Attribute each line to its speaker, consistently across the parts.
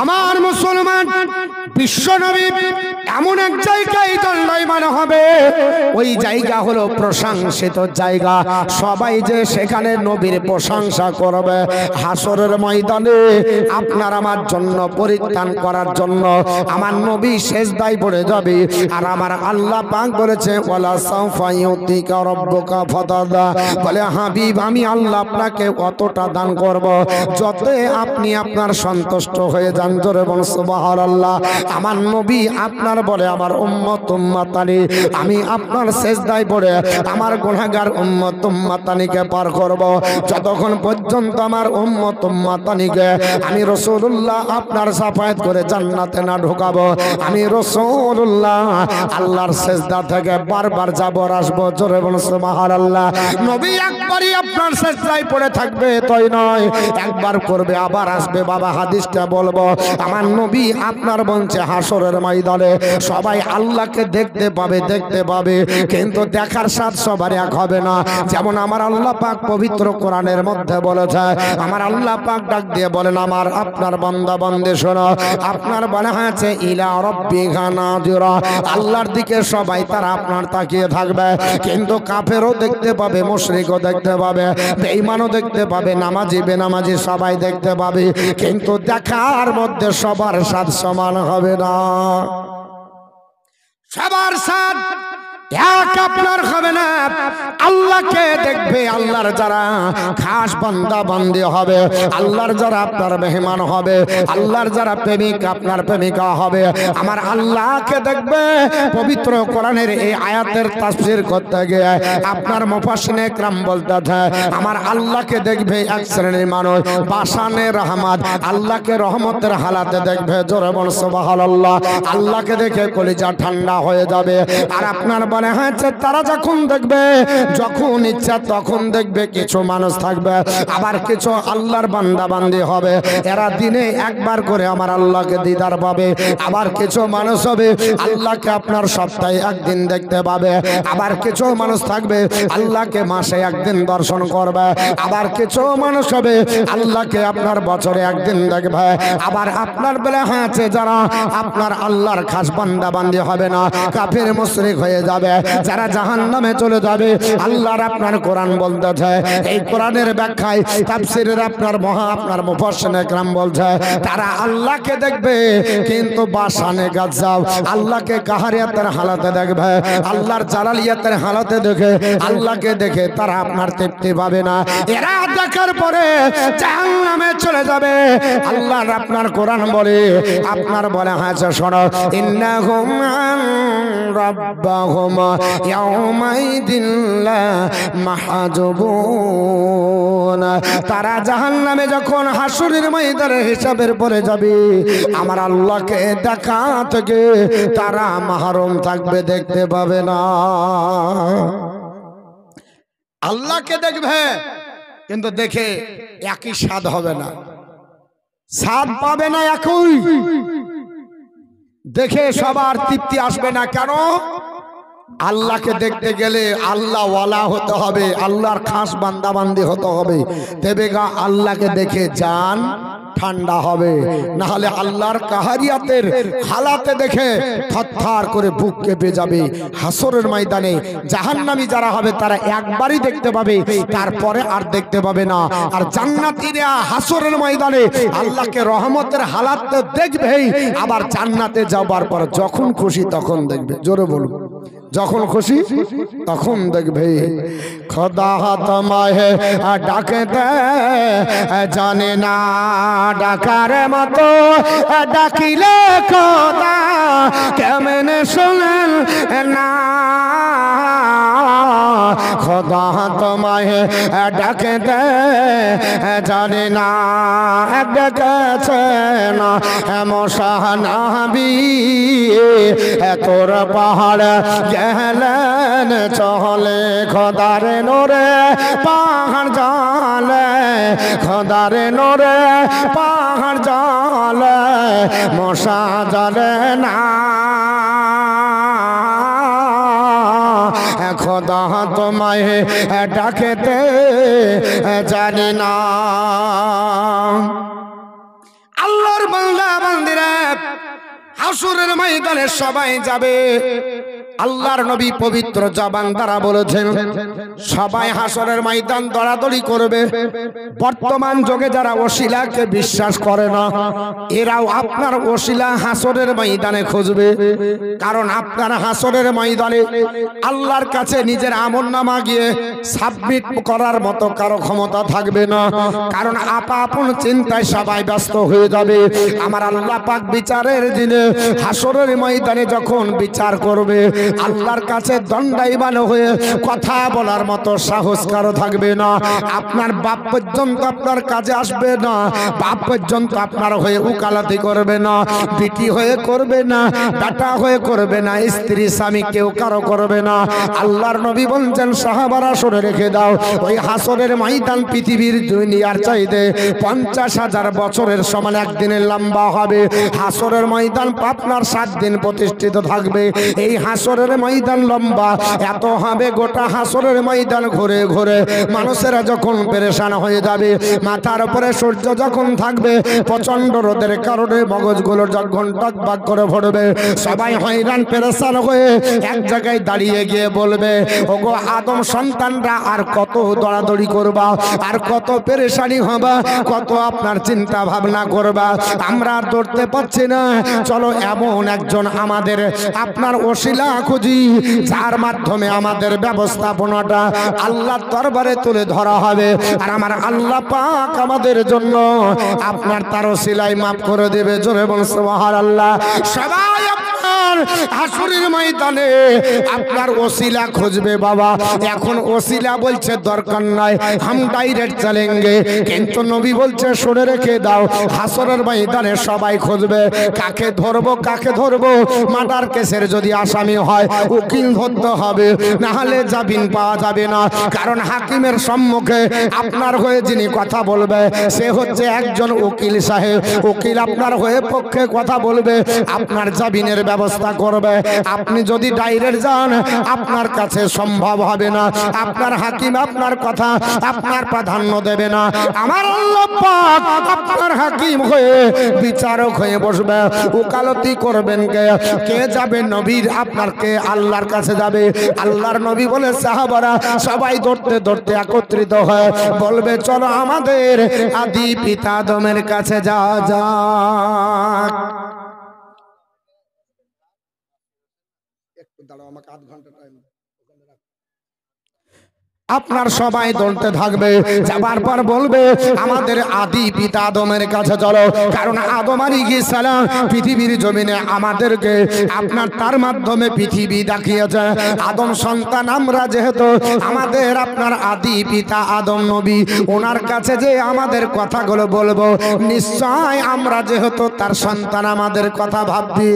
Speaker 1: আমার মুসলমান বিশ্ব নবী এমন এক জায়গায় দণ্ডায়মান হবে, ওই জায়গা হলো প্রশংসিত জায়গা। সবাই যে সেখানে নবীর প্রশংসা করবে। হাসরের ময়দানে আপনার আমার জন্য পরিত্রাণ করার জন্য আমার নবী সেজদায় পড়ে যাবে। আর আমার আল্লাহ পাক বলেছে ওয়ালা সাউফা ইউতিকা রাব্বুকা ফাতাদা, বলে হাবিব আমি আল্লাহ আপনাকে কতটা দান করব যতে আপনি আপনার সন্তুষ্ট হয়ে যান। জোরে বলুন সুবহানাল্লাহ। আমার নবী আপনার বলে আমার উম্মত উম্মতানি, আমি আপনার সেজদায় পড়ে আমার গুনাহগার উম্মত উম্মতানিকে পার করব। যতক্ষণ পর্যন্ত আমার উম্মত উম্মতানিকে আমি রাসূলুল্লাহ আপনার সাফায়াত করে জান্নাতে না ঢোকাবো, আমি রাসূলুল্লাহ আল্লাহর সেজদা থেকে বারবার যাব আর আসবো। জোরে বলুন সুবহানাল্লাহ। নবী একবারই আপনার সেজদায় পড়ে থাকবে তাই নয়, একবার করবে আবার আসবে। বাবা হাদিসটা বলবো, আমার নবী আপনার বলছে হাসরের ময়দানে সবাই আল্লাহকে দেখতে পাবে, দেখতে পাবে, কিন্তু দেখার স্বাদ সবার এক হবে না। যেমন আমার আল্লাহ পাক পবিত্র কোরআনের মধ্যে বলেছে, আমার আল্লাহ পাক ডাক দিয়ে বলেন আমার আপনার বান্দা বান্দে শোনো, আপনার বলা আছে ইলা রাব্বিকা নাযিরা, আল্লাহর দিকে সবাই তারা আপনার তাকিয়ে থাকবে, কিন্তু কাফেরও দেখতে পাবে, মুশরিকও দেখতে পাবে, বেঈমানও দেখতে পাবে, নামাজি বেনামাজি সবাই দেখতে পাবে, কিন্তু দেখার মধ্যে সবার স্বাদ সমান হবে না। সবার স্বাদ এক আপনার হবে না। আল্লাহকে দেখবে আল্লাহর যারা খাস বান্দা বান্দি হবে, আল্লাহর যারা আপনার মেহমান হবে, আল্লাহর যারা প্রেমিক আপনার প্রেমিকা হবে, আমার আল্লাহকে দেখবে। পবিত্র কোরআনের এই আয়াতের তাফসীর করতে গিয়ে আপনার মুফাসসিরে کرام বলতেছে আমার আল্লাহকে দেখবে এক শ্রেণীর মানুষ বাসানে রহমত, আল্লাহকে রহমতের হালাতে দেখবে। জোরে বল সুবহানাল্লাহ। আল্লাহকে দেখে কলিজা ঠান্ডা হয়ে যাবে। আর আপনার মনে হয়েছে তারা যখন দেখবে, যখন ইচ্ছা তখন দেখবে। কিছু মানুষ থাকবে আবার কিছু আল্লাহর বান্দা বান্দি হবে, এরা দিনে একবার করে আমার আল্লাহকে দিদার পাবে। আবার কিছু মানুষ হবে আল্লাহকে আপনার সপ্তাহে একদিন দেখতে পাবে। আবার কিছু মানুষ থাকবে আল্লাহকে মাসে একদিন দর্শন করবে। আবার কিছু মানুষ হবে আল্লাহকে আপনার বছরে একদিন দেখবে। আবার আপনার বেলা হয়েছে যারা আপনার আল্লাহর খাস বান্দা বান্দি হবে না, কাফের মুশরিক হয়ে যাবে, যারা জাহান্নামে চলে যাবে। আল্লাহর আপনার কোরআন বলতেছে, এই কোরআনের ব্যাখ্যায় তাফসীরের আপনার মুফাসসিরে کرام বলছে তারা আল্লাহকে দেখবে কিন্তু বাসানে গাজাব, আল্লাহকে কাহারিয়াতের হালাতে দেখবে, আল্লাহর জালালিয়াতের হালাতে দেখে আল্লাহকে দেখে তারা আপনার তৃপ্তি পাবে না। এরা দেখার পরে জাহান্নামে চলে যাবে। আল্লাহর আপনার কোরআন বলে আপনার বলা হয়েছে শোনো, ইন্নাহুম রাব্বাহুম ইয়াউমাইদিন লা মাহজুবুন, তারা জাহান্নামে যখন হাসরের ময়দানে হিসাবের পরে যাবে আমার আল্লাহকে দেখা থেকে তারা মাহরুম থাকবে, দেখতে পাবে না। আল্লাহকে দেখবে কিন্তু দেখে একই স্বাদ হবে না, স্বাদ পাবে না একই, দেখে সবার তৃপ্তি আসবে না। কেন? আল্লাহকে দেখতে গেলে আল্লাহ ওয়ালা হতে হবে, আল্লাহর খাস বান্দা বান্দি হতে হবে, তবে গা আল্লাহকে দেখে জান ঠান্ডা হবে। না হলে আল্লাহর কাহারিয়াতের হালাতে দেখে থরথর করে বুক কেঁপে যাবে। হাসরের ময়দানে জাহান্নামী যারা হবে তারা একবারই দেখতে পাবে, তারপরে আর দেখতে পাবে না। আর জান্নাতীরা হাসরের ময়দানে আল্লাহকে রহমতের হালাতে দেখবেই, আবার জান্নাতে যাবার পর যখন খুশি তখন দেখবে। জোরে বলুন, যখন খুশি তখন দেখবে। খোদা তোমায় ডাকতে জানে না, ডাকার মতো ডাকিলে খোদা কেমনে শোনেন না। খোদা তোমায় ডাকতে জানে না, ডেকেছে না মশানবী তোর পাহাড় গেলেন চলে, খোদারে নোরে পাহাড় জালে, খোদারে নোরে পাহাড় জালে, মশা জালে না। খোদা তোমায় ডাকেতে জানি না। আল্লাহর বান্দা হাসরের ময়দানে সবাই যাবে। আল্লাহর নবী পবিত্র জবান দ্বারা বলেছেন সবাই হাসরের ময়দান দৌড়াদৌড়ি করবে। বর্তমান যুগে যারা ওসিলাকে বিশ্বাস করে না, এরাও আপনার ওসিলা হাসরের ময়দানে খুঁজবে। কারণ আপনার হাসরের ময়দানে আল্লাহর কাছে নিজের আমলনামা গিয়ে সাবমিট করার মতো কারো ক্ষমতা থাকবে না। কারণ আপন চিন্তায় সবাই ব্যস্ত হয়ে যাবে। আমার আল্লাহ পাক বিচারের দিনে হাসরের ময়দানে যখন বিচার করবে, আল্লাহর কাছে দণ্ডায়মান হয়ে কথা বলার মতো সাহস কারো থাকবে না। আপনার বাপ পর্যন্ত আপনার কাজে আসবে না, বাপ পর্যন্ত আপনার হয়ে উকালতি করবে না, বিটি হয়ে করবে না, বেটা হয়ে করবে না, স্ত্রী স্বামী কেউ কারো করবে না। আল্লাহর নবী বলছেন সাহাবারা শুনে রেখে দাও, ওই হাসরের ময়দান পৃথিবীর দুনিয়ার চাইতে 50,000 বছরের সমান একদিনের লম্বা হবে। হাসরের ময়দান আপনার 7 দিন প্রতিষ্ঠিত থাকবে। এই হাসরের ময়দান লম্বা এত হবে, গোটা হাসরের ময়দান ঘুরে ঘুরে মানুষেরা যখন পেরেশান হয়ে যাবে, মাথার উপরে সূর্য যখন থাকবে, প্রচন্ড রোদের কারণে মগজগুলো যখন টকবাক করে ভরবে, সবাই হয়রান পেরেশান হয়ে এক জায়গায় দাঁড়িয়ে গিয়ে বলবে, ওগো আদম সন্তানরা আর কত দৌড়াদৌড়ি করবা, আর কত পেরেশানি হবা, কত আপনার চিন্তা ভাবনা করবা, আমরা দৌড়তে পারছি না। চলো এমন একজন আমাদের আপনার ওসিলা খুঁজি, যার মাধ্যমে আমাদের ব্যবস্থাপনাটা আল্লাহর দরবারে তুলে ধরা হবে। আর আমার আল্লাহ পাক আমাদের জন্য আপনার তার ওসিলাই মাফ করে দেবে। জোরে বলুন সুবহানাল্লাহ। সবাই আপনার হাসরের ময়দানে আপনার ওসিলা খুঁজবে। বাবা এখন ওসিলা বলছে দরকার নাই, হাম ডাইরেক্ট চলেঙ্গে। কিন্তু নবী বলছে শুনে রেখে দাও, হাসরের ময়দানে সবাই খুঁজবে কাকে ধরবো, কাকে ধরবো। মার্ডার কেসের যদি আসামি হয় উকিল ধরতে হবে, না হলে জামিন পাওয়া যাবে না। কারণ হাকিমের সম্মুখে আপনার হয়ে যিনি কথা বলবে সে হচ্ছে একজন উকিল সাহেব। উকিল আপনার হয়ে পক্ষে কথা বলবে, আপনার জামিনের ব্যবস্থা করবে। আপনি যদি ডাইরেক্ট যান আপনার কাছে সম্ভব হবে না, আপনার হাকিম আপনার কথা আপনার প্রাধান্য দেবে না। আমার আল্লাহ পাক আপনার হাকিম হয়ে বিচারক হয়ে বসবে। উকালতি করবেন কে? কে যাবে? নবীর আপনার কে আল্লাহর কাছে যাবে। আল্লাহর নবী বলে সাহাবারা সবাই দৌড়তে দৌড়তে একত্রিত হয়, বলবে চলো আমাদের আদি পিতা আদমের কাছে যাওয়া যাক। একটু দাঁড়াও, আমাকে আধ ঘন্টা টাইম। আপনার সবাই দৌড়তে থাকবে, যাবার পর বলবে আমাদের আদি পিতা আদমের কাছে চলো। কারণ আদম আলাইহিস সালাম পৃথিবীর জমিনে আমাদেরকে আপনার তার মাধ্যমে পৃথিবী দেখিয়েছে। আদম সন্তান আমরা যেহেতু, আমাদের আপনার আদি পিতা আদম নবী, ওনার কাছে যে আমাদের কথাগুলো বলবো, নিশ্চয় আমরা যেহেতু তার সন্তান আমাদের কথা ভাববে।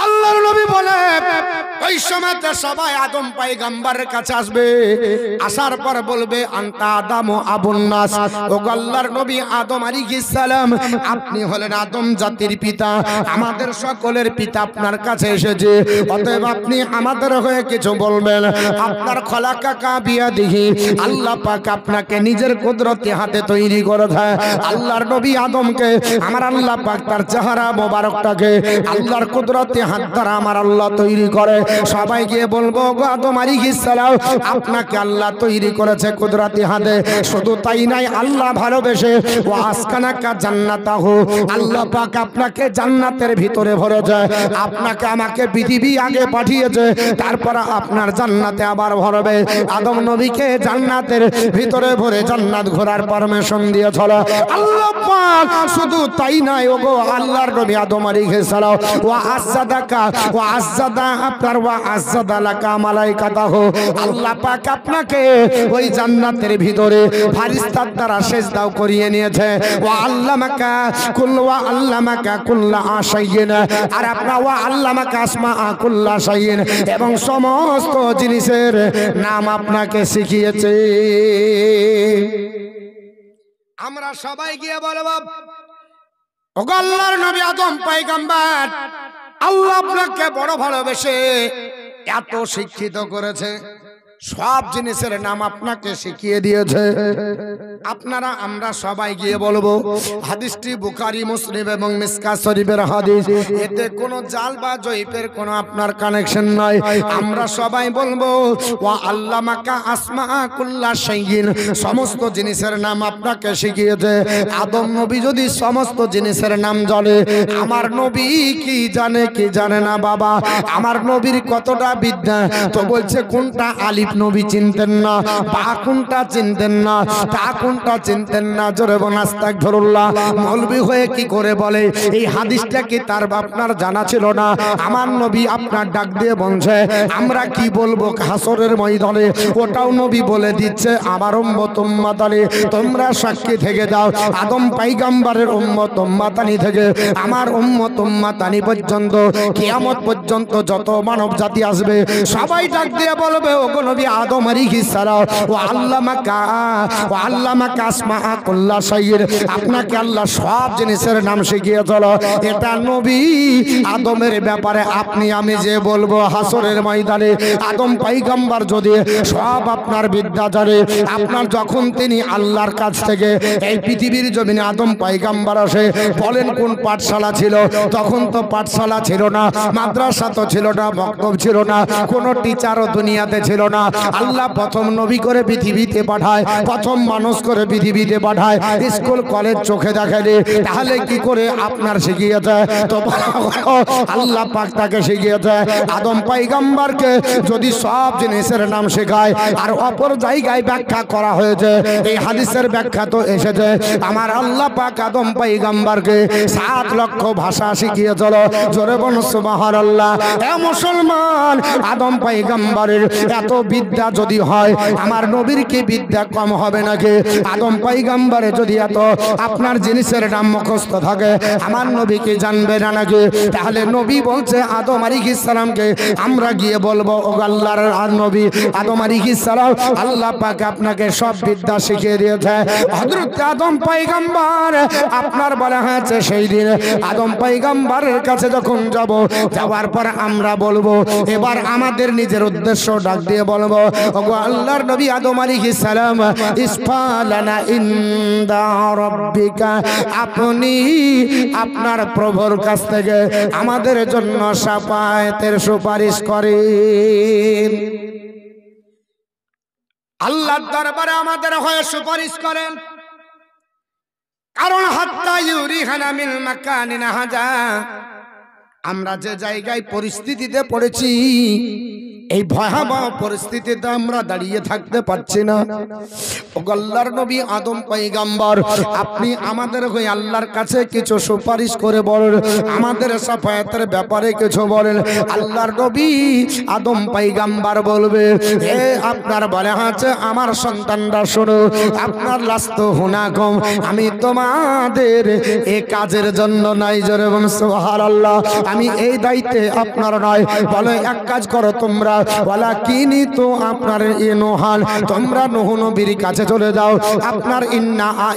Speaker 1: আল্লাহর নবী বলে ওই সময়তে সবাই আদম পয়গম্বরের কাছে আসবে। আসার পর বলবে আনতা আদম আবুন নাস, ও আল্লাহর নবী আদম আলাইহিস সালাম আপনি হলেন আদম জাতির পিতা, আমাদের সকলের পিতা আপনার কাছে এসেছে, অতএব আপনি আমাদের হয়ে কিছু বলবেন। আপনার খলাকা কাবিয়াদিহি, আল্লাহ পাক আপনাকে নিজের কুদরতি হাতে তৈরি করেছে। আল্লাহর নবী আদমকে আমার আল্লাহ পাক তার চেহারা মোবারকটাকে আল্লাহর কুদরতি হাত দ্বারা আমার আল্লাহ তৈরি করে। সবাই গিয়ে বলবো গো আদম আলাইহিস সালাম আপনাকে আল্লাহ তৈরি করেছে কুদরতি হাতে। শুধু তাই নাই, আল্লাহ ভালোবেসে ও আসকানাকা জান্নাতাহু, আল্লাহ পাক আপনাকে জান্নাতের ভিতরে ভরেছে। আপনাকে আমাকে পৃথিবী আগে পাঠিয়েছে, তারপর আপনার জান্নাতে আবার ভরবে। আদম নবীকে জান্নাতের ভিতরে ভরে জান্নাত ঘোরার পারমিশন দিয়েছিল আল্লাহ পাক। শুধু তাই নাই, ওগো আল্লাহর নবী আদম আলাইহিস সালাম ওয়া আসাদাকা ওয়া আসাদা আপনার ওয়া আসাদা লাকা মালাইকাতাহু, আল্লাহ পাক আপনাকে ওই জান্নাতের ভিতরে ফারিস্তার দ্বারা সেজদাও করিয়ে নিয়েছে। ওয়া আল্লামাকা কুল্লা শাইইন, আর আপনার ওয়া আল্লামাকা আসমা কুল্লা শাইইন, এবং সমস্ত জিনিসের নাম আপনাকে শিখিয়েছে। আমরা সবাই গিয়ে বলবো ওগো আল্লাহর নবী আদম পয়গম্বর, আল্লাহ আপনাকে বড় ভালোবেসে এত শিক্ষিত করেছে, সব জিনিসের নাম আপনাকে শিখিয়ে দিয়েছে। আপনারা আমরা সবাই গিয়ে বলবো হাদিসটি বুখারী মুসলিম এবং মিশকাত শরীফের হাদিস, এতে কোনো জাল বা জয়ীফের কোনো আপনার কানেকশন নাই। আমরা সবাই বলবো ওয়া আল্লামাকা আসমা কুল্লা শাইইন, সমস্ত জিনিসের নাম আপনাকে শিখিয়েছে। আদম নবী যদি সমস্ত জিনিসের নাম জানে, আমার নবী কি জানে কি জানে না বাবা? আমার নবীর কতটা বিদ্যা! তো বলছে কোনটা আলিফ নবী চিনতেন না, বা কোনটা চিনতেন না, তা কোনটা চিনতেন না। জোরে বলেন আস্তাগফিরুল্লাহ। মৌলবি হয়ে কি করে বলে এই হাদিসটা কি তার আপনার জানা ছিল না? আমার নবী আপনার ডাক দিয়ে বলছে আমরা কি বলবো হাসরের ময়দানে, ওটাও নবী বলে দিচ্ছে আমার উম্মত উম্মাতানি তোমরা সাক্ষী থেকে যাও। আদম পয়গম্বরের উম্মত উম্মাতানি থেকে আমার উম্মত উম্মাতানি পর্যন্ত কিয়ামত পর্যন্ত যত মানব জাতি আসবে সবাই ডাক দিয়ে বলবে ওগো নবী আদম আলাইহিস সালাম ওয়া আল্লামাকা আসমা কুল্লা শাইইন, আপনাকে আল্লাহ সব জিনিসের নাম শিখিয়ে চলো। এটা নবী আদমের ব্যাপারে আপনি আমি যে বলবো হাসরের ময়দানে আদম পয়গম্বর যদি সব আপনার বিদ্যা জানে, আপনার যখন তিনি আল্লাহর কাছ থেকে এই পৃথিবীর জমিনে আদম পয়গম্বর আসে, বলেন কোন পাঠশালা ছিল? তখন তো পাঠশালা ছিল না, মাদ্রাসা তো ছিল না, বক্তব্য ছিল না, কোনো টিচারও দুনিয়াতে ছিল না। আল্লাহ প্রথম নবী করে পৃথিবীতে পাঠায়, প্রথম মানুষ করে পৃথিবীতে পাঠায়, স্কুল কলেজ চোখে দেখেনি, তাহলে কি করে আপনার শিখিয়েছে? তো আল্লাহ পাক তাকে শিখিয়েছে আদম পয়গম্বরকে যদি সব জিনিসের নাম শেখায়। আর অপর জায়গায় ব্যাখ্যা করা হয়েছে, এই হাদিসের ব্যাখ্যা তো এসেছে আমার আল্লাহ পাক আদম পয়গম্বরকে 7 লক্ষ ভাষা শিখিয়েছিল। জোরে বলুন সুবহানাল্লাহ। এ মুসলমান, আদম পয়গম্বরের এত বিদ্যা যদি হয়, আমার নবীর কি বিদ্যা কম হবে নাকি? আদম পয়গম্বরে যদি এত আপনার জিনিসের নাম মুখস্থ থাকে, আমার নবী কি জানবে না নাকি? তাহলে নবী বলছে আদম আলাইহিস সালামকে আমরা গিয়ে বলবো ও আল্লাহর নবী আদম আলাইহিস সালাম আল্লাহ পাক আপনাকে সব বিদ্যা শিখিয়ে দিয়েছে। হযরত আদম পয়গম্বর আপনার বলা হয়েছে সেই দিন আদম পয়গম্বরের কাছে যখন যাব, যাওয়ার পর আমরা বলবো, এবার আমাদের নিজের উদ্দেশ্য ডাক দিয়ে বলবো ওগো আল্লাহর নবী আদম আলাইহিস সালাম ইসফালানা ইনদা রাব্বিকা, আপনি আপনার প্রভুর কাছ থেকে আমাদের জন্য শাফায়াতের সুপারিশ করেন। আল্লাহর দরবারে আমাদের হয়ে সুপারিশ করেন, কারণ হাত্তা ইউরিহানা মিন মাকানিন হাজা, আমরা যে জায়গায় পরিস্থিতিতে পড়েছি এই ভয়াবহ পরিস্থিতিতে আমরা দাঁড়িয়ে থাকতে পারছি না। ওগো আল্লাহর নবী আদম পয়গম্বর আপনি আমাদের হয়ে আল্লাহর কাছে কিছু সুপারিশ করে বলেন, আমাদের শাফায়াতের ব্যাপারে কিছু বলেন। আল্লাহর নবী আদম পয়গম্বর বলবে এ আপনার বলে আছে আমার সন্তানরা শোনো, আপনার লাস্ত হুনাকুম, আমি তোমাদের এই কাজের জন্য নাই। জোরে বলুন সুবহানাল্লাহ। আমি এই দায়িত্বে আপনার নয়, বলে এক কাজ করো তোমরা ওয়ালাকিনি তো আপনার ইনহান, তোমরা নূহ নবীর কাছে চলে যাও। আপনার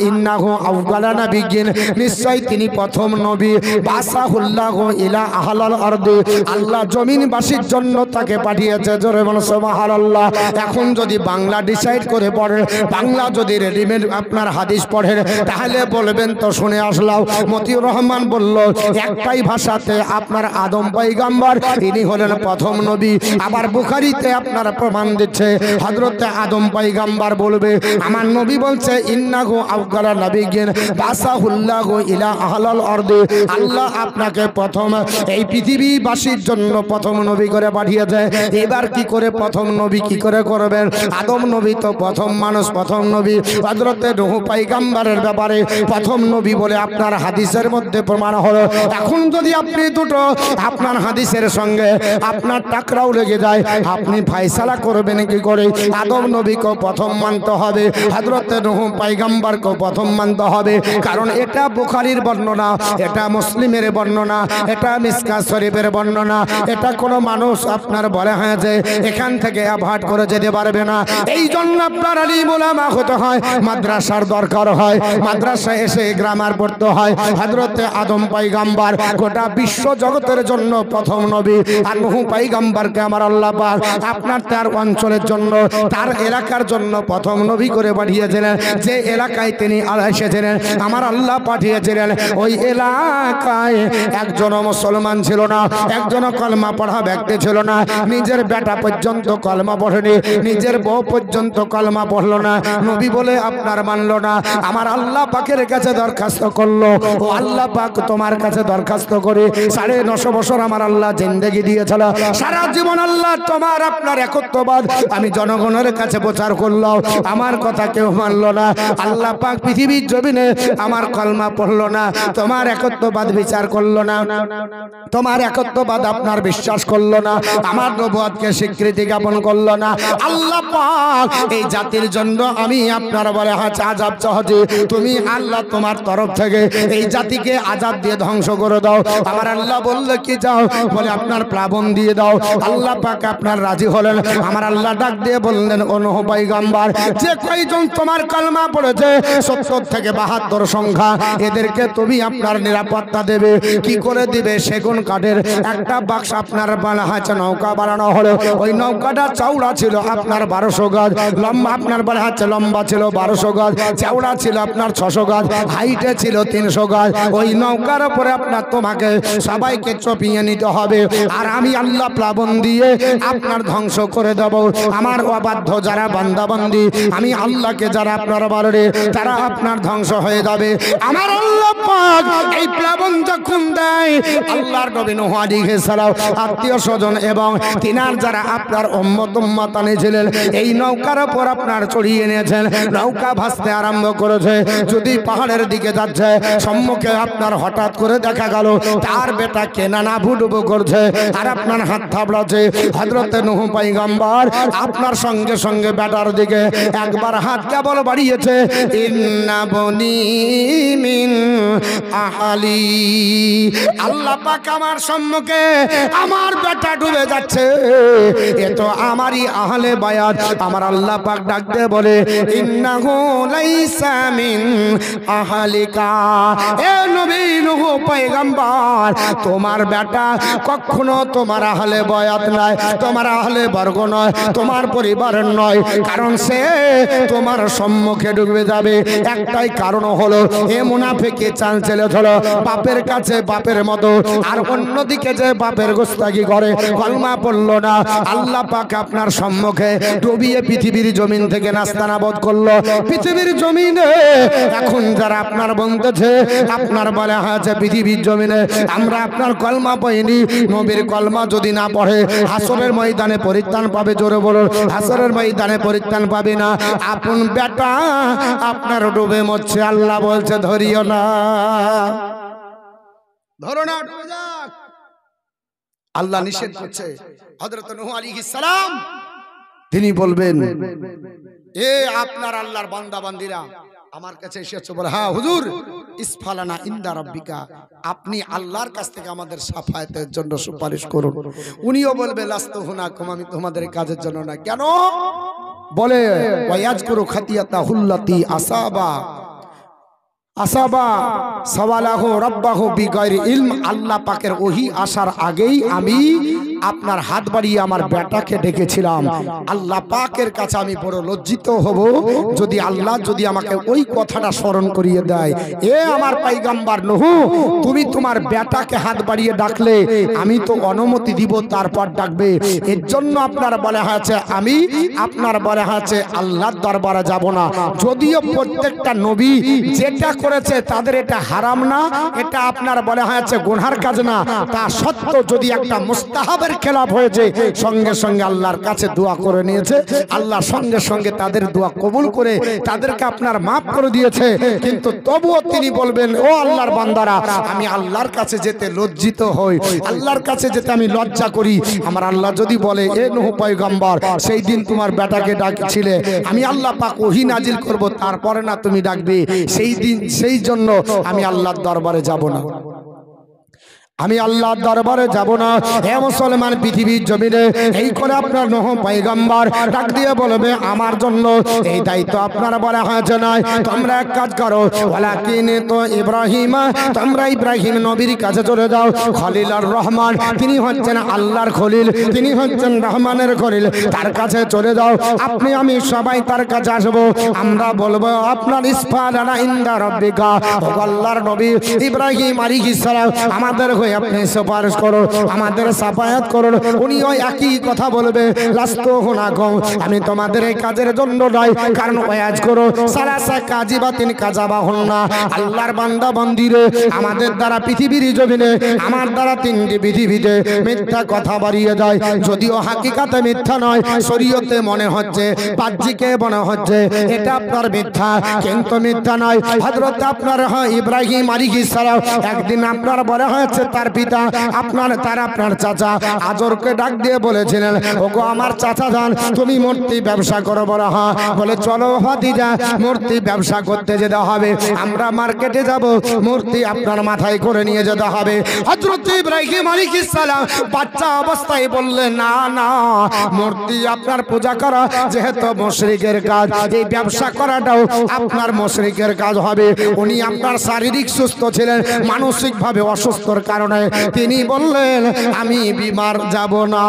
Speaker 1: ইন্নাহু আউয়ালা নাবিয়্যিন, নিশ্চয় তিনি প্রথম নবী। বাসাহুল্লাহু ইলা আহলাল আরদি, আল্লাহ জমিনবাসীর জন্য তাকে পাঠিয়েছে। জোরে বলো সুবহানাল্লাহ। এখন যদি বাংলা ডিসাইড করে পড়েন, বাংলা যদি রেডিমেড আপনার হাদিস পড়েন, তাহলে বলবেন তো শুনে আসলাম। মতিউর রহমান বলল একটাই ভাষাতে আপনার আদম পয়গম্বর ইনি হলেন প্রথম নবী। আবার বুখারীতে আপনারা প্রমাণ দিচ্ছে হযরত আদম পয়গম্বর বলবে আমার নবী বলছে ইন্নাহু আউয়ালা নাবিয়্যিন বাসাহুল্লাহু ইলা আহলাল আরদি, আল্লাহ আপনাকে প্রথম এই পৃথিবীবাসীর জন্য প্রথম নবী করে পাঠিয়েছে। এবার কি করে প্রথম নবী কি করে করবেন? আদম নবী তো প্রথম মানুষ, প্রথম নবী। হযরত নূহ পয়গম্বরের ব্যাপারে প্রথম নবী বলে আপনার হাদিসের মধ্যে প্রমাণ হলো। এখন যদি আপনি দুটো আপনার হাদিসের সঙ্গে আপনার টাকরাও লেগে যায়, আপনি ফয়সালা করবেন কি করে? আদম নবীকে প্রথম মানতে হবে, হযরত নূহ পয়গম্বরকে প্রথম মানতে হবে, কারণ এটা বুখারীর বর্ণনা, এটা মুসলিমের বর্ণনা, এটা মিশকাত শরীফের বর্ণনা। এটা কোনো মানুষ আপনার বলে হয়েছে এখান থেকে অ্যাভয়েড করে যেতে পারবে না। এই জন্য আপনার আলিম উলামা হতে হয়, মাদ্রাসার দরকার হয়, মাদ্রাসায় এসে গ্রামার পড়তে হয়। হযরত আদম পয়গম্বর গোটা বিশ্ব জগতের জন্য প্রথম নবী, আর নূহ পয়গম্বরকে আমার আল্লাহ আল্লাহ পাক আপনার তার অঞ্চলের জন্য তার এলাকার জন্য প্রথম নবী করে পাঠিয়েছিলেন। যে এলাকায় তিনি এসেছিলেন আমার আল্লাহ পাঠিয়েছিলেন, ওই এলাকায় একজনও মুসলমান ছিল না, একজনও কলমা পড়া ব্যক্তি ছিল না। নিজের বেটা পর্যন্ত কলমা পড়েনি, নিজের বউ পর্যন্ত কলমা পড়লো না। নবী বলে আপনার মানলো না। আমার আল্লাহ পাকের কাছে দরখাস্ত করলো, ও আল্লাহ পাক তোমার কাছে দরখাস্ত করে 950 বছর আমার আল্লাহ জিন্দেগি দিয়েছিল, সারা জীবন আল্লাহ তোমার আপনার একত্ববাদ আমি জনগণের কাছে প্রচার করলাম, আমার কথা কেউ মানলো না। আল্লাহ পাক পৃথিবীর জমিনে আমার কলমা পড়লো না, তোমার একত্ববাদ বিচার করলো না, তোমার একত্ববাদ আপনার বিশ্বাস করলো না, আমার নবুয়তকে স্বীকৃতি জ্ঞাপন করলো না। আল্লাহ পাক এই জাতির জন্য আমি আপনার বলে আযাব চাচ্ছি, তুমি আল্লাহ তোমার তরফ থেকে এই জাতিকে আযাব দিয়ে ধ্বংস করে দাও। আমার আল্লাহ বললে কি যাও, বলে আপনার প্লাবন দিয়ে দাও। আল্লাহ পাক আপনার রাজি হলেন। আমার আল্লাহ ডাক দিয়ে বললেন, ও নূহ পয়গম্বর, যে কয়জন তোমার কলমা পড়েছে 70 থেকে 72 সংখ্যা, এদেরকে তুমি আপনার নিরাপত্তা দেবে। কি করে দিবে? সেগুন কাঠের একটা বাক্স আপনার বানা আছে, নৌকা বানানো হলো। ওই নৌকাটা চওড়া ছিল আপনার 1200 গজ, লম্বা আপনার বলা হচ্ছে লম্বা ছিল 1200 গজ, চওড়া ছিল আপনার 600 গজ, হাইটে ছিল 300 গজ। ওই নৌকার উপরে আপনার তোমাকে সবাইকে চপিয়ে নিতে হবে, আর আমি আল্লাহ প্লাবন দিয়ে আপনার ধ্বংস করে দেব। আমার অবাধ্য যারা বান্দাবান্দি, আমি আল্লাহকে যারা আপনার বলে তারা আপনার ধ্বংস হয়ে যাবে। আমার আল্লাহ পাক এই প্লাবন যখন দেয়, আল্লাহর নবী নূহ আলাইহিস সালাম আত্মীয় স্বজন এবং তিনার যারা আপনার উম্মত উম্মাতানি ছিলেন এই নৌকার উপর আপনার চড়িয়ে এনেছেন। নৌকা ভাসতে আরম্ভ করেছে, যদি পাহাড়ের দিকে যাচ্ছে, সম্মুখে আপনার হঠাৎ করে দেখা গেল তার বেটা কেনানা ভুডুবু করছে আর আপনার হাত থাবড়াচ্ছে। হযরত নূহ পয়গম্বর আপনার সঙ্গে সঙ্গে বেটার দিকে একবার হাত কেবল বাড়িয়েছে, ইন্না বনি মিন আহলি, আল্লাহ পাক আমার সম্মুখে আমার বেটা ডুবে যাচ্ছে, এ তো আমারই আহলে বায়াত। আমার আল্লাহ পাক ডাক দিয়ে বলে, ইন্নাহু লাইসা মিন আহলিকা, এ নবী নূহ পয়গম্বর, তোমার বেটা কখনো তোমার আহলে বায়াত নয়, তোমার আহলে বর্গ নয়, তোমার পরিবারের নয়, কারণ সে তোমার সম্মুখে ডুবে যাবে। একটাই কারণ হলো এ মুনাফিকি চাল ছেলে হলো বাপের কাছে বাপের মতো, আর অন্যদিকে যে বাপের গোস্তাকি করে কলমা পড়লো না, আল্লাহ পাক আপনার সম্মুখে ডুবিয়ে পৃথিবীর জমিন থেকে নাস্তানাবদ করলো। পৃথিবীর জমিনে এখন যারা আপনার বলতেছে আপনার বলা আছে পৃথিবীর জমিনে আমরা আপনার কলমা পাইনি, নবীর কলমা যদি না পড়ে হাসরের ময়দানে পরিত্রাণ পাবে। জোরে বলুন, হাসরের ময়দানে পরিত্রাণ পাবে না। আপন বেটা আপনার ডুবে মরছে, আল্লাহ বলছে ধরিও না, ধরো না, ডুবে যাক। আল্লাহ নিষেধ করছে। হযরত নূহ আলাইহিস সালাম তিনি বলবেন, এ আপনার আল্লাহর বান্দা বান্দিরা আমার কাছে এসেছে, বলে হ্যাঁ হুজুর, ইসফালানা ইনদা রাব্বিকা, আপনি আল্লাহর কাছ থেকে আমাদের সাফায়াতের জন্য সুপারিশ করুন। উনিও বলবে লাস্তু হুনাকুম, আমি তোমাদের কাজের জন্য না। কেন? বলে ওয়ায়াজকুরু খাতিয়াতা হুল্লাতি আসাবা সওয়ালাহু রাব্বাহু বিগাইরি ইলম, আল্লাহ পাকের ওহী আসার আগেই আমি আপনার হাত বাড়িয়ে আমার বেটাকে ডেকেছিলাম। আল্লাহ পাকের কাছে আমি বড় লজ্জিত হব যদি আল্লাহ যদি আমাকে ওই কথাটা স্মরণ করিয়ে দেয়, এ আমার পয়গম্বর নূহ, তুমি তোমার বেটাকে হাত বাড়িয়ে ডাকলে আমি তো অনুমতি দিব, তারপর ডাকবে। এর জন্য আপনার বলা হয়েছে আমি আপনার বলা হয়েছে আল্লাহর দরবারে যাব না। যদিও প্রত্যেকটা নবী যেটা করেছে তাদের এটা হারাম না, এটা আপনার বলা হয়েছে গুনার কাজ না, তা সত্ত্বেও যদি একটা মুস্তাহাবের খেলাফ হয়েছে সঙ্গে সঙ্গে আল্লাহর কাছে দোয়া করে নিয়েছে, আল্লাহ সঙ্গে সঙ্গে তাদের দোয়া কবুল করে তাদেরকে আপনার মাফ করে দিয়েছে। কিন্তু তবুও তিনি বলবেন, ও আল্লাহর বান্দারা, আমি আল্লাহর কাছে যেতে লজ্জিত হই, আল্লাহর কাছে যেতে আমি লজ্জা করি। আমার আল্লাহ যদি বলে, এ নূহ পয়গম্বর, সেই দিন তোমার বেটাকে ডাকছিলে, আমি আল্লাহ পাক ওহী নাজিল করব, তারপরে না তুমি ডাকবে, সেই দিন সেই জন্য আমি আল্লাহর দরবারে যাব না। আমি আল্লাহর দরবারে যাব না। হে মুসলমান, পৃথিবীর জমিনে এই করে আপনার নূহ পয়গম্বর ডাক দিয়ে বলবে আমার জন্য এই দায়িত্ব আপনার বলা হয়েছে নয়। তোমরা এক কাজ করো, ওয়ালাকিন তো ইব্রাহিম, তোমরা ইব্রাহিম নবীর কাছে চলে যাও। খলিলুর রহমান, তিনি হচ্ছেন আল্লাহর খলিল, তিনি হচ্ছেন রহমানের খলিল, তার কাছে চলে যাও। আপনি আমি সবাই তার কাছে আসবো। আমরা বলবো আপনার ইসফাদানা ইনদা রাব্বিকা, ও আল্লাহর নবী ইব্রাহিম আলাইহিস সালাম আমাদের হয়ে আপনি সুপারিশ করুন, আমাদের সাফায়াত করুন। উনি ওই একই কথা বলবে, লাস্তু হুনাকুম, আমি তোমাদের এই কাজের জন্য নয়, কারণ ওয়াজ করো সালাসা কাজিবাতিন কাজাবাহুন্না, আল্লাহর বান্দা বান্দিরে আমাদের দ্বারা পৃথিবীর জমিনে আমার দ্বারা তিনটি পৃথিবীতে মিথ্যা কথা বাড়িয়ে যায়। যদিও হাকিকাতে মিথ্যা নয়, শরীয়তে মনে হচ্ছে, বাহ্যিকে মনে হচ্ছে এটা আপনার মিথ্যা, কিন্তু মিথ্যা নয়। হযরত আপনার ইব্রাহিম আলাইহিস সালাম একদিন আপনার বলা হয়েছে তার পিতা আপনার চাচা আজরকে ডাক দিয়ে বলেছিলেন, ওগো আমার চাচা যান, তুমি মূর্তি ব্যবসা করো। বলা হ্যাঁ, বলে চলো ভাতিজা মূর্তি ব্যবসা করতে যেতে হবে, আমরা মার্কেটে যাব, মূর্তি আপনার মাথায় করে নিয়ে যেতে হবে। হযরত ইব্রাহিম আলাইহিস সালাম বাচ্চা অবস্থায় বললেন, না না, মূর্তি আপনার পূজা করা যেহেতু মুশরিকের কাজ, এই ব্যবসা করাটাও আপনার মুশরিকের কাজ হবে। উনি আপনার শারীরিক সুস্থ ছিলেন, মানসিকভাবে অসুস্থর কারণে তিনি বললেন আমি বিমার যাব না।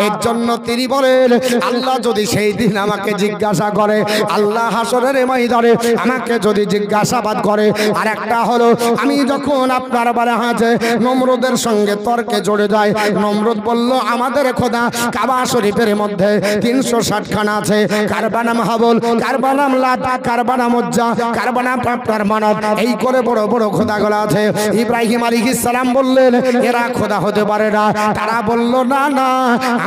Speaker 1: এর জন্য তিনি বলেন, আল্লাহ যদি সেই দিন আমাকে জিজ্ঞাসা করে, আল্লাহ হাসরের ময়দানে আমাকে যদি জিজ্ঞাসাবাদ করে, আর একটা হলো আমি যখন আপনার বলা হয়েছে নমরুদের সঙ্গে তর্কে জড়ে যায়, নমরুদ বলল আমাদের খোদা কাবা শরীফের মধ্যে 360 খানা আছে, কারবা নাম হাবল, কারবা নাম লাতা, কারবা নাম উজ্জা, কারবা নাম আপনার মানত, এই করে বড় বড় খোদাগুলো আছে। ইব্রাহিম আলাইহিস সালাম বললেন এরা খোদা হতে পারে না। তারা বলল না না,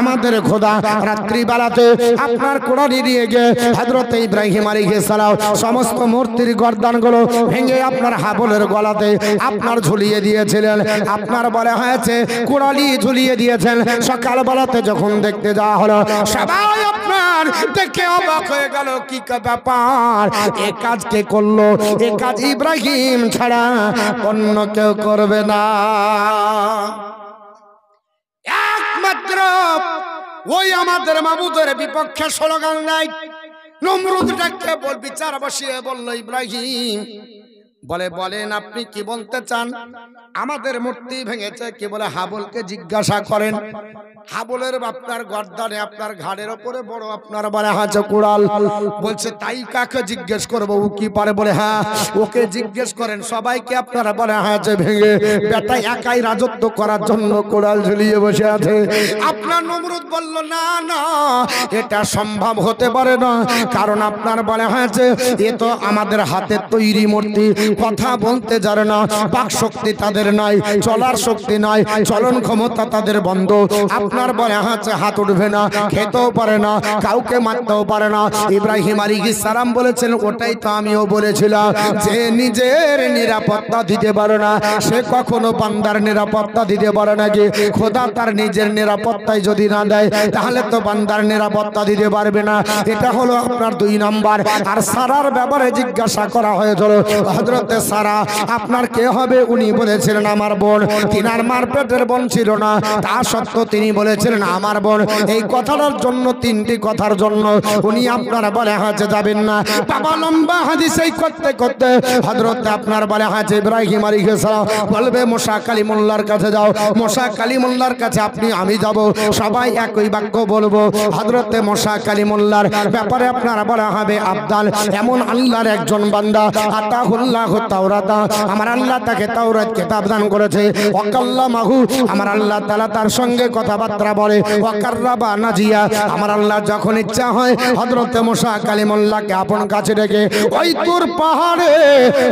Speaker 1: আমাদের খোদা। রাত্রিবেলাতে আপনার কোরআনি দিয়ে গিয়ে হযরত ইব্রাহিম আলাইহিস সালাম সমস্ত মূর্তির গর্দানগুলো ভেঙে আপনার হাবলের গলাতে আপনার ঝুলিয়ে দিয়েছিলেন। আপনার বলা হয়েছে কোরআনি ঝুলিয়ে দিয়েছেন। সকালবেলাতে যখন দেখতে যাওয়া হলো, সবাই আপনার দেখে অবাক হয়ে গেল, কি ব্যাপার, এ কাজ কে করলো? এ কাজ ইব্রাহিম ছাড়া অন্য কেউ করবে না। একমাত্র ওই আমাদের মাবুদের বিপক্ষে স্লোগান নাই। নমরুদ ডাকতে বিচার বসিয়ে বলল, ইব্রাহিম বলেন আপনি কি বলতে চান? আমাদের মূর্তি ভেঙেছে কি বলে হাবলকে জিজ্ঞাসা করেন। হাবলের আপনার গর্দানে আপনার ঘাড়ের উপরে বড় আপনার বলে হাঁচো কুড়াল। বলছে তাই কাকে জিজ্ঞেস করবো, ও কি পারে? বলে হ্যাঁ, ওকে জিজ্ঞেস করেন। সবাইকে আপনারা বলে হাঁচে ভেঙে বেটা একাই রাজত্ব করার জন্য কুড়াল ঝুলিয়ে বসে আছে। আপনার নমরুদ বলল না না, এটা সম্ভব হতে পারে না, কারণ আপনার বলে হয়েছে এ তো আমাদের হাতের তৈরি মূর্তি, কথা বলতে জানে না, বাক শক্তি তাদের নাই, চলার শক্তি নাই, চলন ক্ষমতা তাদের বন্ধ। আপনার বলে হাত উঠবে না, খেতেও পারে না, কাউকে মারতেও পারে না। ইব্রাহিম আলাইহিস সালাম বলেছেন ওটাই তো আমিও বলেছিলাম, যে নিজের নিরাপত্তা দিতে পারে না সে কখনো বান্দার নিরাপত্তা দিতে পারে না। কি খোদা তার নিজের নিরাপত্তায় যদি না দেয় তাহলে তো বান্দার নিরাপত্তা দিতে পারবে না। এটা হলো আপনার 2 নাম্বার। আর সারার ব্যাপারে জিজ্ঞাসা করা হয়েছিল, হযরতে সারা আপনার কে হবে? উনি বলেছিলেন আমার বোন। তিনার মার পেটের বোন ছিল না, তা সত্ত্বেও তিনি বলেছিলেন আমার বোন। এই কথাটার জন্য, 3টি কথার জন্য উনি আপনারা বলে হাঁচে যাবেন না। বাবা লম্বা হাদিস এই করতে করতে হযরত আপনার বলে হাঁচে ইব্রাহিম আলাইহিস সালাম বলবে মুসা কালিমুল্লাহর কাছে যাও। মুসা কালিমুল্লাহর কাছে আপনি আমি যাব, সবাই একই বাক্য বলবো। হযরতে মুসা কালিমুল্লাহর ব্যাপারে আপনারা বলা হবে আবদাল, এমন আল্লাহর একজন বান্দা, আতাহুল্লাহু তাওরাতা, আমার আল্লাহ তাকে তাওরাত কিতাব দান করেছে। ওয়াকাল্লামাহু, আমার আল্লাহ তাআলা তার সঙ্গে কথাবার্তা বলে। ওয়াকাররাবা নাজিয়া, আমার আল্লাহ যখন ইচ্ছা হয় হযরতে মুসা কালিমুল্লাহকে আপন কাছে ডেকে ওই তুর পাহাড়ে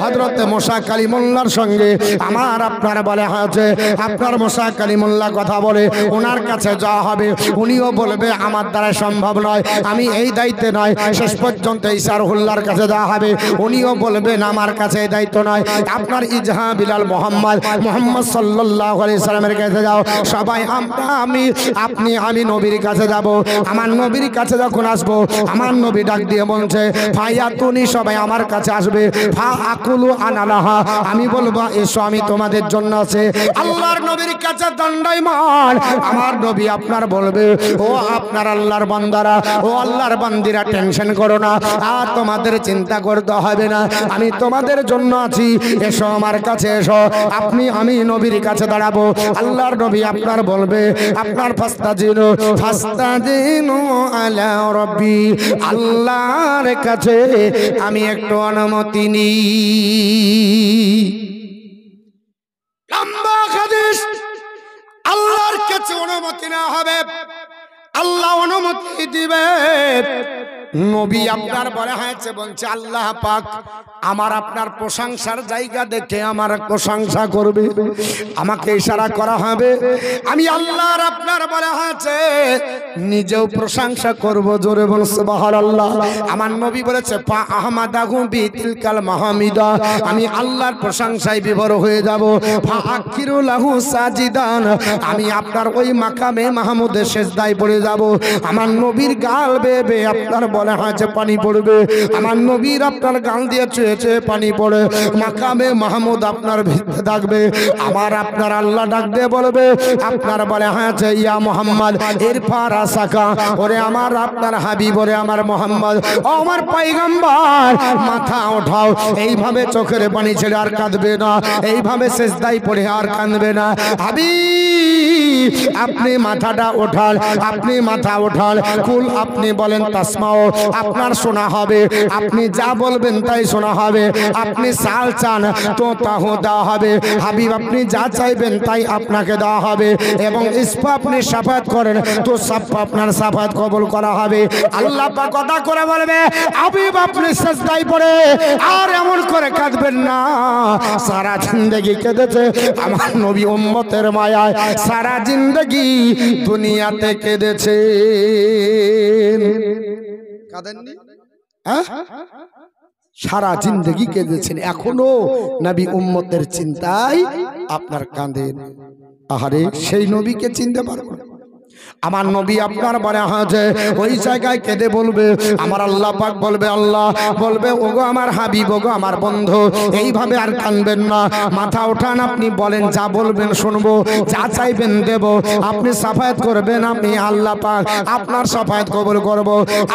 Speaker 1: হযরতে মুসা কালিমুল্লাহর সঙ্গে আমার আপনার বলে আছে আপনার মুসা কালিমুল্লাহ কথা বলে, ওনার কাছে যাওয়া হবে। উনিও বলবে আমার দ্বারা সম্ভব নয়, আমি এই দায়িত্বে নয়। শেষ পর্যন্ত ঈসা রুহুল্লাহর কাছে যাওয়া হবে, উনিও বলবেন আমার কাছে দায়িত্ব নয়, আপনার ইজহা বিলাল মোহাম্মদ সাল্লাল্লাহু আলাইহি সাল্লামের কাছে যাও। সবাই আমি নবীর কাছে যাব। আমার নবীর কাছে যখন আসবো, আমার নবী ডাক দিয়ে বলছে ফায়াতুনি, সবাই আমার কাছে আসবে। ফা আকুলু আনালাহা, আমি বলবো এসো, আমি তোমাদের জন্য আছে। আল্লাহর নবীর কাছে দণ্ডায়মান আমার নবী আপনার বলবে, ও আপনার আল্লাহর বান্দারা, ও আল্লাহর বান্দিরা, টেনশন করো না, আর তোমাদের চিন্তা করতে হবে না, আমি তোমাদের জন্য আছি, এসো আমার কাছে এসো। আমি নবীর কাছে দাঁড়াবো। আল্লাহর নবী আপনার বলবে, আপনার ফাস্তাজিনু আলা রাব্বি, আল্লাহর কাছে আমি একটু অনুমতি নিই। লম্বা হাদিস, আল্লাহর কাছে অনুমতি না হবে, আল্লাহ অনুমতি দিবে। নবী আপনার বলা হয়েছে, বলছে আল্লাহ পাক আমার আপনার প্রশংসার জায়গা দেখে আমার প্রশংসা করবে, আমাকে ইশারা করা হবে, আমি আল্লাহর আপনার বলা হয়েছে নিজেও প্রশংসা করব। জোরে বল সুবহানাল্লাহ। আমার নবী বলেছে ফা আহমাদাহু বিতিলকাল মাহমিদা, আমি আল্লাহর প্রশংসায় বিভোর হয়ে যাব। ফা আকিরু লাহু সাজিদান, আমি আপনার ওই মাকামে মাহমুদের সিজদায় পড়ে যাব। আমার নবীর গাল বেবে আপনার বলা হয়েছে পানি পড়বে, আমার নবীর আপনার গাল দিয়ে চুয়ে চুয়ে পানি পড়ে, মাকামে মাহমুদ আপনার ভিতরে থাকবে। আমার আপনার আল্লাহ ডাক দিয়ে বলবে, আপনার বলা হয়েছে ইয়া মুহাম্মদ ইরফা রাসাকা, ওরে আমার আপনার হাবিব, ওরে আমার মুহাম্মদ, ও আমার পয়গম্বর, মাথা ওঠাও। এইভাবে চোখের পানি ছেড়ে আর কাঁদবে না, এইভাবে সিজদায় পড়ে আর কাঁদবে না। হাবিব আপনি মাথাটা ওঠান, আপনি মাথা ওঠান। কুল আপনি বলেন তাসমাও, আপনার শোনা হবে, আপনি যা বলবেন তাই শোনা হবে। আপনি সাল চান তো তাহ দেওয়া হবে। হাবিব আপনি যা চাইবেন তাই আপনাকে দেওয়া হবে। এবং ইসফা আপনি সাফাত করেন তো সাফা আপনার সাফাত কবুল করা হবে। আল্লাহ পাক কথা করে বলবে, হাবিব আপনি সিজদায় পড়ে আর এমন করে কাঁদবেন না। সারা জিন্দেগি কেঁদেছে আমার নবী উম্মতের মায়ায়, সারা জিন্দেগি দুনিয়াতে কেঁদেছে। কাঁদেননি? সারা জিন্দেগি কেঁদেছেন, এখনো নবী উম্মতের চিন্তায় আপনার কাঁদেন। আহারে, সেই নবীকে চিনতে পারবো না। আমার নবী আপনার বলা হয়েছে ওই জায়গায় কেঁদে বলবে, আমার আল্লাহ পাক বলবে, আল্লাহ বলবে ওগো আমার হাবিব, ওগো আমার বন্ধু, এইভাবে আর কাঁদবেন না, মাথা ওঠান, আপনি বলেন যা বলবেন শুনবো, যা চাইবেন দেব, আপনি সাফায়াত করবেন, আমি আল্লাহ পাক আপনার সাফায়াত কবুল করব।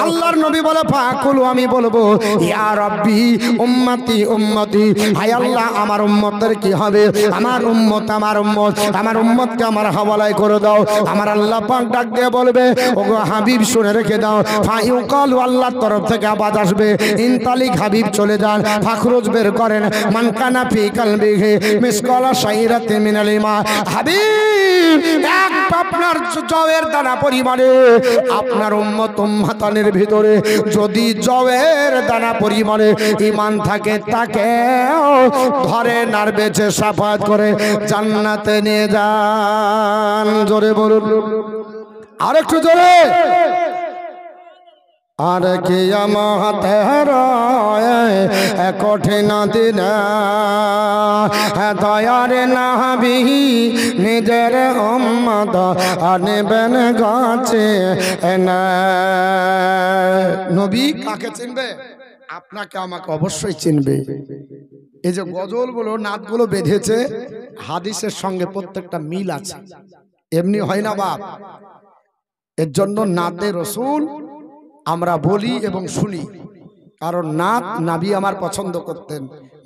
Speaker 1: আল্লাহর নবী বলে ফাকুল, আমি বলবো ইয়া রাব্বি উম্মতি উম্মতি, হায় আল্লাহ আমার উম্মতের কি হবে, আমার উম্মত আমার উম্মত, আমার উম্মতকে আমার হাওয়ালায় করে দাও। আমার আল্লাহ পাক ডাক দিয়ে বলবে, ওগো হাবিব শুনে রেখে দাও, ফায়ুকালু আল্লাহর তরফ থেকে আওয়াজ আসবে, ইনতালিক হাবিব চলে যান। ফাখরুজ বের করেন, মান কানা ফি কলবিহি মিসকালা শাইরাতিন মিনাল ঈমান। হাবিব এক আপনার জওয়ের দানা পরিমাণে আপনার উম্মত উম্মাতানের ভিতরে যদি জওয়ের দানা পরিমাণে ঈমান থাকে, তাকে ধরে নার বেচে সাফাত করে জান্নাতে নিয়ে যান। জোরে বলুন, আরেকটু জোরে। আর কিয়ামতের কঠিন দিন দয়ার নবী নিজের উম্মত আনবেন গাছে। নবী কাকে চিনবে? আপনাকে আমাকে অবশ্যই চিনবে। এই যে গজলগুলো নাতগুলো বেঁধেছে, হাদিসের সঙ্গে প্রত্যেকটা মিল আছে, এমনি হয় না বাপ। এর জন্য নাতে রসুল আমরা বলি এবং শুনি, কারণ নাত নাবি আমার পছন্দ করতেন।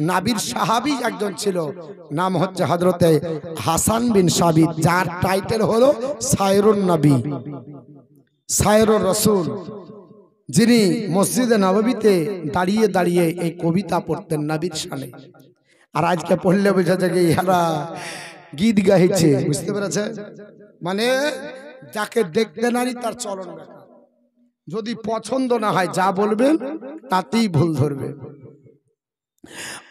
Speaker 1: নাবির সাহাবী একজন ছিল, নাম হচ্ছে হযরতে হাসান বিন সাবিত, যার টাইটেল হলো সায়রুন নবী, সায়রুর রসুল, যিনি মসজিদে নববীতে দাঁড়িয়ে দাঁড়িয়ে এই কবিতা পড়তেন নবীর শানে। আর আজকে পড়লে বোঝা যায় যে এরা গীত গাইছে, বুঝতে পেরেছে? মানে যাকে দেখতে নারী তার চলন, যদি পছন্দ না হয় যা বলবেন তাতেই ভুল ধরবে।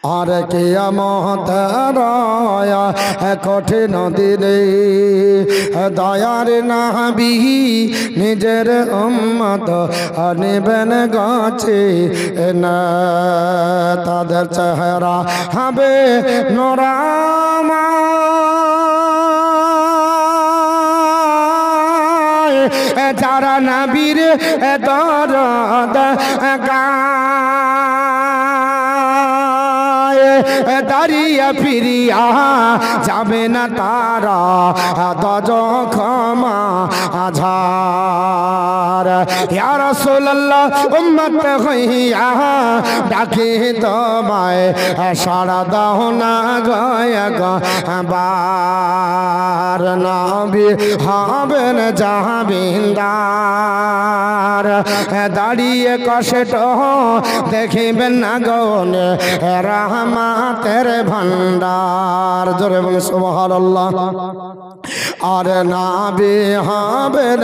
Speaker 1: আর কিয়ামত রায়া কঠিন দিনে দয়ার নবী নিজের উম্মত নেবেন গাছে না তাদের চেহারা হবে নোরামা যারা নবীর দরদ দাঁড়িয়ে ফিরিয়া যাবে না তারা দজ ক্ষমা আঝার ইয়া রাসূলুল্লাহ উম্মত হইয়া ডাকি তোমায় সাড়া দাও না গয়াবার নবী হবেন জাহাবিন্দার দাঁড়িয়ে কষ্ট দেখিবেন না গনে রহমতের ভান্ডার জোরে বলে সুবহানাল্লাহ আর নবী হবেন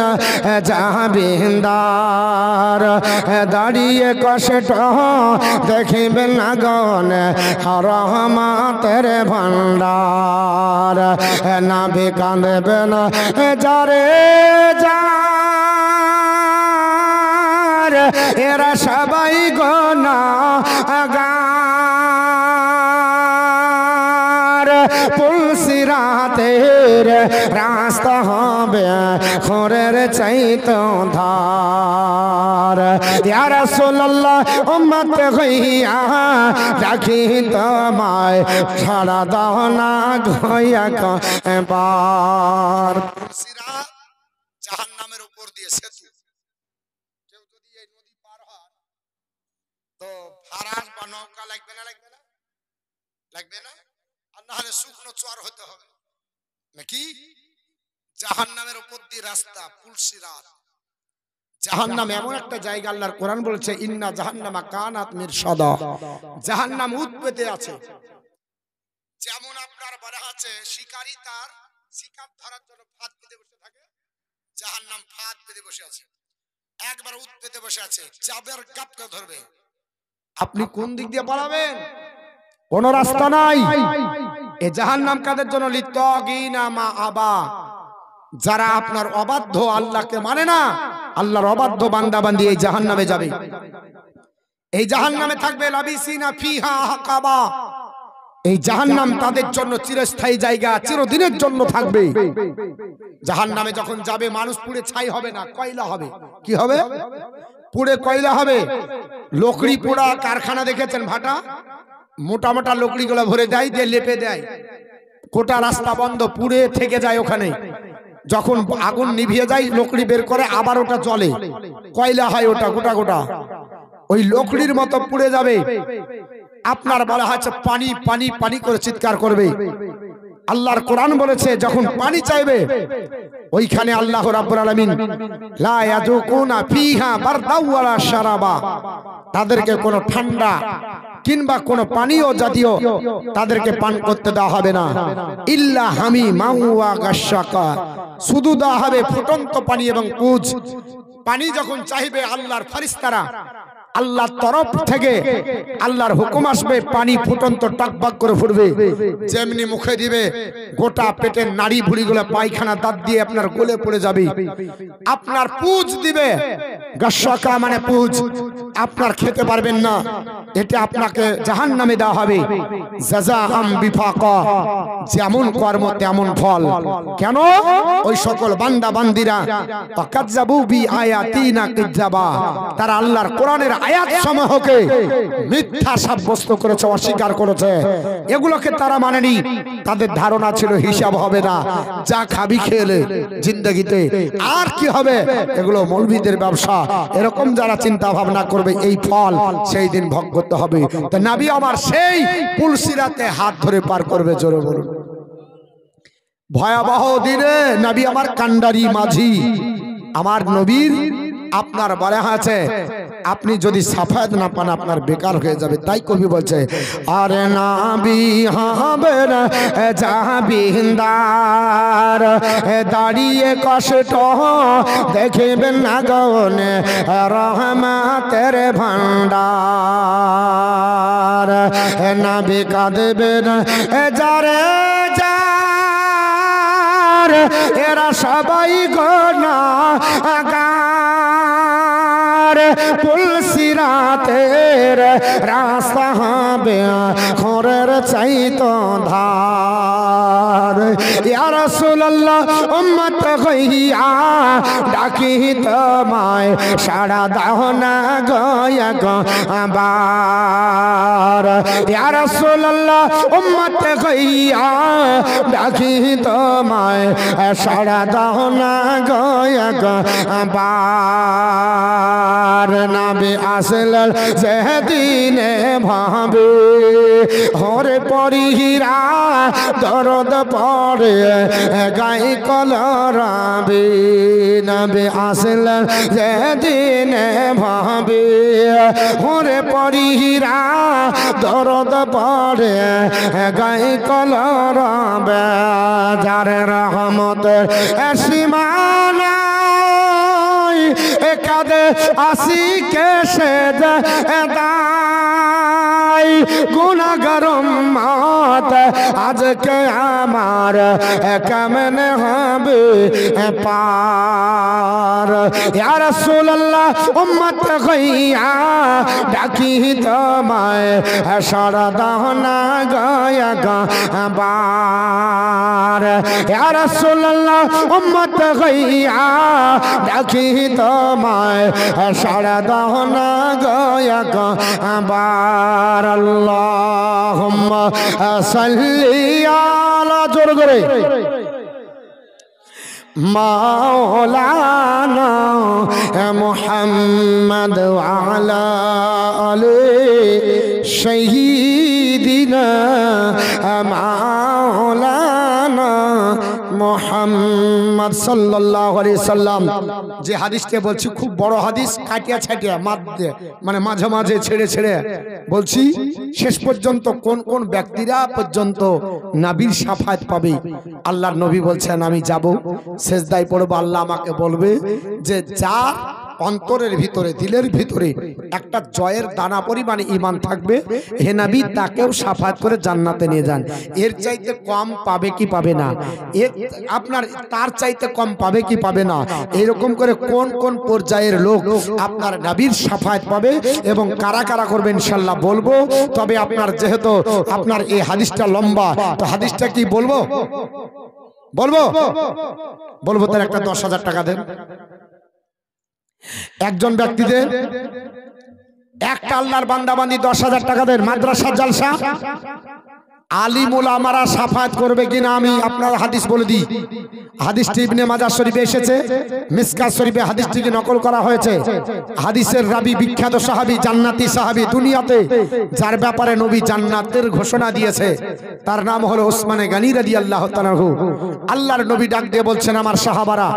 Speaker 1: জাহাবিন্দার দাঁড়িয়ে কষ্ট দেখিবেন না গনে রহমতের ভান্ডার নবী কাঁদবেন যারে যার এরা সবাই গুনাহগার পুলসিরাতের রাস্তা হবে খোরের চাইত ধার ইয়া রাসূলুল্লাহ উম্মত হইয়া রাখি তোমায় সাড়া দাও না গয়া পার
Speaker 2: সিরাত জাহান্নামের উপর দিয়ে সেতু কেউ যদি এই নদী পার হয় তো ফারাস বা নৌকা লাগবে না লাগবে না লাগবে না আর না হলে শুকনো চর হতে হবে নাকি জাহান্নামের উপর দিয়ে রাস্তা পুলসিরাত
Speaker 1: জাহান্নাম এমন একটা জায়গা আল্লাহর কোরআন বলেছে ইন্না জাহান্নামা কানাত মিরসাদা জাহান্নাম উৎপেতে আছে
Speaker 2: যেমন আপনার বলা আছে শিকারী তার শিকার ধরার জন্য ফাঁদ পেতে বসে থাকে জাহান্নাম ফাঁদ পেতে বসে আছে একবার উৎ পেতে বসে আছে যাবের গাপটা ধরবে
Speaker 1: আপনি কোন দিক দিয়ে পালাবেন কোনো রাস্তা নাই এই জাহান্নাম কাদের জন্য লিতাগিনা মা আবা যারা আপনার অবাধ্য আল্লাহকে মানে না আল্লাহর অবাধ্য বান্দা বান্দি এই জাহান্নামে যাবে এই জাহান্নামে থাকবে লাবিসিনা ফিহা আহকাবা এই জাহান্নাম তাদের জন্য চিরস্থায়ী জায়গা চিরদিনের জন্য থাকবে জাহান্নামে যখন যাবে মানুষ পুড়ে ছাই হবে না কয়লা হবে কি হবে পুড়ে কয়লা হবে লকড়ি পোড়া কারখানা দেখেছেন ভাটা মোটা মোটা লকড়িগুলো ভরে দেয় দিয়ে লেপে দেয় গোটা রাস্তা বন্ধ পুড়ে থেকে যায় ওখানে যখন আগুন নিভিয়ে যায় লকড়ি বের করে আবার ওটা জ্বলে কয়লা হয় ওটা গোটা গোটা ওই লকড়ির মতো পুড়ে যাবে আপনার বলা হচ্ছে পানি পানি পানি করে চিৎকার করবে আল্লাহর কোরআন বলেছে যখন পানি চাইবে ওইখানে আল্লাহ রাব্বুল আলামিন লা ইয়াযুকুনা ফিহা বারদাও ওয়ালা শারাবা তাদেরকে কোনো ঠান্ডা কিংবা কোনো পানীয় জাতীয় তাদেরকে পান করতে দেওয়া হবে না ইল্লা হামিমা ওয়া গাশশাকা শুধু দেওয়া হবে ফুটন্ত পানি এবং পুজ পানি যখন চাইবে আল্লাহর ফেরেশতারা আল্লাহর তরফ থেকে আল্লাহর হুকুম আসবে পানি ফুটন্ত টকবক করে ফুটবে যেমনি মুখে দিবে গোটা পেটের নাড়ি ভুড়িগুলো পায়খানা দাঁত দিয়ে আপনার গলে পড়ে যাবে আপনার পুজ দিবে গাশশাকা মানে পুজ আপনার খেতে পারবেন না এটা আপনাকে জাহান্নামে দেওয়া হবে জাযাআম বিফাকা যেমন কর্ম তেমন ফল কেন ওই সকল বান্দা বান্দিরা কাযযাবু বি আয়াতিনা কিযাবা তারা আল্লাহর কোরআনের আয়াত সমূহকে মিথ্যা সাব্যস্ত করেছে অস্বীকার করেছে এগুলোকে তারা মানেনি তাদের ধারণা ছিল হিসাব হবে না যা খাবি খেলে জিন্দেগিতে আর কি হবে এগুলো মৌলবীদের ব্যবসা এরকম যারা চিন্তা ভাবনা করবে এই ফল সেই দিন ভোগ করতে হবে তো নবী আমার সেই পুলসিরাতে হাত ধরে পার করবে জোরে বলুন ভয়াবহ দিনে নবী আমার কান্ডারি মাঝি আমার নবীর আপনার বলা আছে আপনি যদি সাফায়াত না পান আপনার বেকার হয়ে যাবে। তাই কবি বলছে আরে নাবি হাবের জাবিন্দার দাঁড়িয়ে কষ্ট দেখবেন না গনে রহমতের ভান্ডার নাবি কাঁদবেন যারে যার এরা সবাই গুনাহগার পুলসিরাতের রাস্তা হবে খোরের চাইতো ধার ইয়া রাসূলুল্লাহ উম্মত হইয়া ডাকি তোমায় সাড়া দাও না গয়া বার ইয়া রাসূলুল্লাহ উম্মত হইয়া ডাকি তোমায় সাড়া দাও না গয়া বার নবী আসলেন যেদিনে ভাবে হরে পরিহীরা দরদ পড়ে গাই কলরাবে নবী আসলেন যেদিনে ভাবে হরে পরিহীরা দরদ পড়ে গাই কলরাবে যার রহমতের সীমানা কাদে আসি কেসে দাই গুনাহগার উম্মত আজকে আমার কেমনে হবে পার ইয়া রাসূলুল্লাহ উম্মত হইয়া ডাকি তোমায় সাড়া দাও না গয়া বার ইয়া রাসূলুল্লাহ উম্মত হইয়া ডাকি তোমায় সাড়া দাও না গয়া বার আল্লাহুম্মা সাল্লি আলা জোর করে মাওলানা মুহাম্মদ ওয়া আলা আলি সাইয়্যিদিনা মাওলানা মুহাম্মদ সাল্লাল্লাহু আলাইহি সাল্লাম। যে হাদিসটা বলছি খুব বড় হাদিস, কাটিয়া ছাটিয়া মানে মাঝে মাঝে ছেড়ে ছেড়ে বলছি। শেষ পর্যন্ত কোন কোন ব্যক্তিরা পর্যন্ত নবীর শাফায়াত পাবে আল্লাহর নবী বলছেন আমি যাব সেজদায় পড়ব, আল্লাহ আমাকে বলবে যে যার অন্তরের ভিতরে দিলের ভিতরে একটা জয়ের দানা পরিমাণে ঈমান থাকবে হে নবী তাকেও শাফায়াত করে জান্নাতে নিয়ে যান। এর চাইতে কম পাবে কি পাবে না? এর আপনার তার চাইতে কম পাবে কি পাবে না? এরকম করে কোন কোন পর্যায়ের লোক আপনার নবীর শাফায়াত পাবে এবং কারা কারা করবে ইনশাআল্লাহ বলবো। তবে আপনার যেহেতু আপনার এই হাদিসটা লম্বা, তো হাদিসটা কি বলবো বলবো তার একটা 10,000 টাকা দেন। একজন ব্যক্তিদের একটা আল্লাহর বান্দাবান্দি 10,000 টাকা দেন। মাদ্রাসা জালসা আলিম উলামারা শাফায়াত করবে কিনা আমি আপনার হাদিস বলে দিই। হাদিসটি ইবনে মাজাহ শরীফে এসেছে, মিসকাত শরীফে হাদিসটিকে নকল করা হয়েছে। হাদিসের রাবী বিখ্যাত সাহাবী, জান্নাতি সাহাবী, দুনিয়াতে যার ব্যাপারে নবী জান্নাতের ঘোষণা দিয়েছে তার নাম হলো ওসমানে গনি রাদিয়াল্লাহু তাআলা আনহু। আল্লাহর নবী ডাক দিয়ে বলছেন আমার সাহাবারা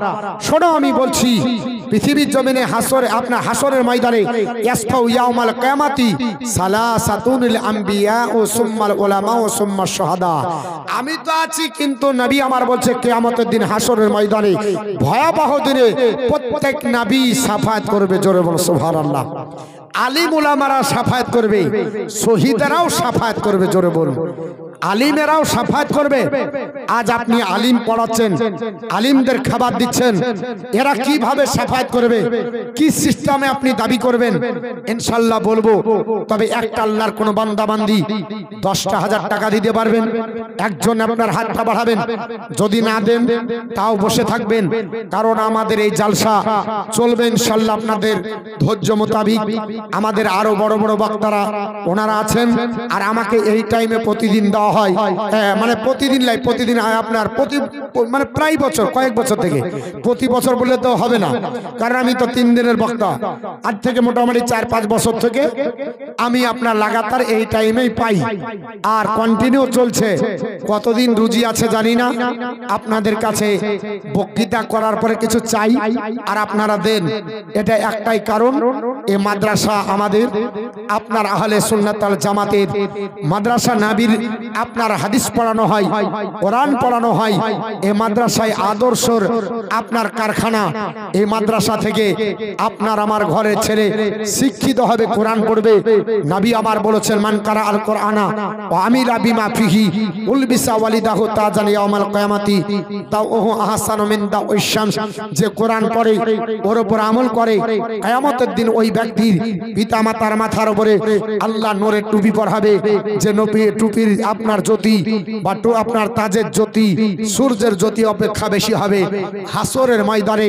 Speaker 1: শোনো আমি বলছি পৃথিবীর জমিনে আপনার হাসরের ময়দানে ইয়াসফাউ ইয়াউমাল কিয়ামাতি সালাসাতুল আম্বিয়া ও সুম্মাল উলামা ও সুম্মা শাহাদা। আমি তো আছি কিন্তু নবী আমার বলছে কিয়ামতের দিন হাসরের ময়দানে ভয়াবহ দিনে প্রত্যেক নবী শাফায়াত করবে। জোরে বলো সুবহানাল্লাহ। আলিম উলামারা শাফায়াত করবে, শহীদেরাও শাফায়াত করবে। জোরে বলুন আলিমেরাও শাফায়াত করবে। আজ আপনি আলিম পড়াচ্ছেন, আলিমদের খাবার দিচ্ছেন, এরা কিভাবে শাফায়াত করবে, কি সিস্টেমে আপনি দাবি করবেন ইনশাআল্লাহ বলবো। তবে একটা আল্লাহর কোন বান্দা বান্দি 10,000 টাকা দিতে পারবেন? একজন আপনার হাতটা বাড়াবেন, যদি না দেন তাও বসে থাকবেন, কারণ আমাদের এই জালসা চলবে ইনশাআল্লাহ আপনাদের ধৈর্য মোতাবিক। আমাদের আরো বড় বড় বক্তারা ওনারা আছেন আর আমাকে এই টাইমে প্রতিদিন দেওয়া দেওয়া হয়, মানে প্রতিদিন লাইভ, প্রতিদিন আপনার মানে প্রায় বছর, কয়েক বছর থেকে, প্রতি বছর বললে তো হবে না, কারণ আমি তো 3 দিনের বক্তা। আজ থেকে মোটামুটি 4-5 বছর থেকে আমি আপনার লাগাতার এই টাইমেই পাই, আর কন্টিনিউ চলছে। কতদিন রুজি আছে জানি না। আপনাদের কাছে বক্তৃতা করার পরে কিছু চাই আর আপনারা দেন, এটা একটাই কারণ। এই মাদ্রাসা আমাদের আপনার আহলে সুন্নাত ওয়াল জামাতের মাদ্রাসা, নবীর আপনার হাদিস পড়ানো হয়, কোরআন পড়ানো হয়। এই মাদ্রাসায় আদর্শর আপনার কারখানা। এই মাদ্রাসা থেকে আপনার আমার ঘরের ছেলে শিক্ষিত হবে, কোরআন পড়বে। নবী আমার বলেছেন, মান কারা আল কোরআনা ওয়া আমিলা বিমা ফিহি উলবিসা ওয়ালিদাহু তাজান ইয়াউমাল কিয়ামাতি তাওহু আহসানু মিন দাওইশ শামস। যে কোরআন পড়ে, ওর উপর আমল করে, কিয়ামতের দিন ওই ব্যক্তির পিতামাতার মাথার উপরে আল্লাহ নূরের টুপি পরাবে। যে টুপির আপনার জ্যোতি বা আপনার তাজের জ্যোতি সূর্যের জ্যোতি অপেক্ষা বেশি হবে। হাসরের ময়দানে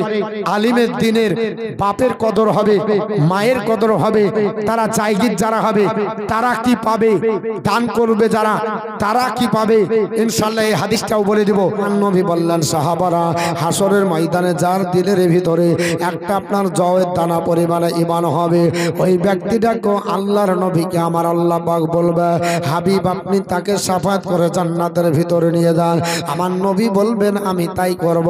Speaker 1: আলিমের দিনের বাপের কদর হবে, মায়ের কদর হবে। তারা জায়গির যারা হবে তারা কি পাবে, দান করবে যারা তারা কি পাবে, ইনশাআল্লাহ এই হাদিসটাও বলে দিব। নবী বললেন, সাহাবারা, হাসরের ময়দানে যার দিলের ভিতরে একটা আপনার জওয়ের দানা পরিমাণে ঈমান হবে, ওই ব্যক্তিটাকে আল্লাহর নবীকে আমার আল্লাহ পাক বলবে, হাবিব আপনি তাকে শাফাত করে জান্নাতের ভিতরে নিয়ে যান। আমার নবী বলবেন, আমি তাই করব।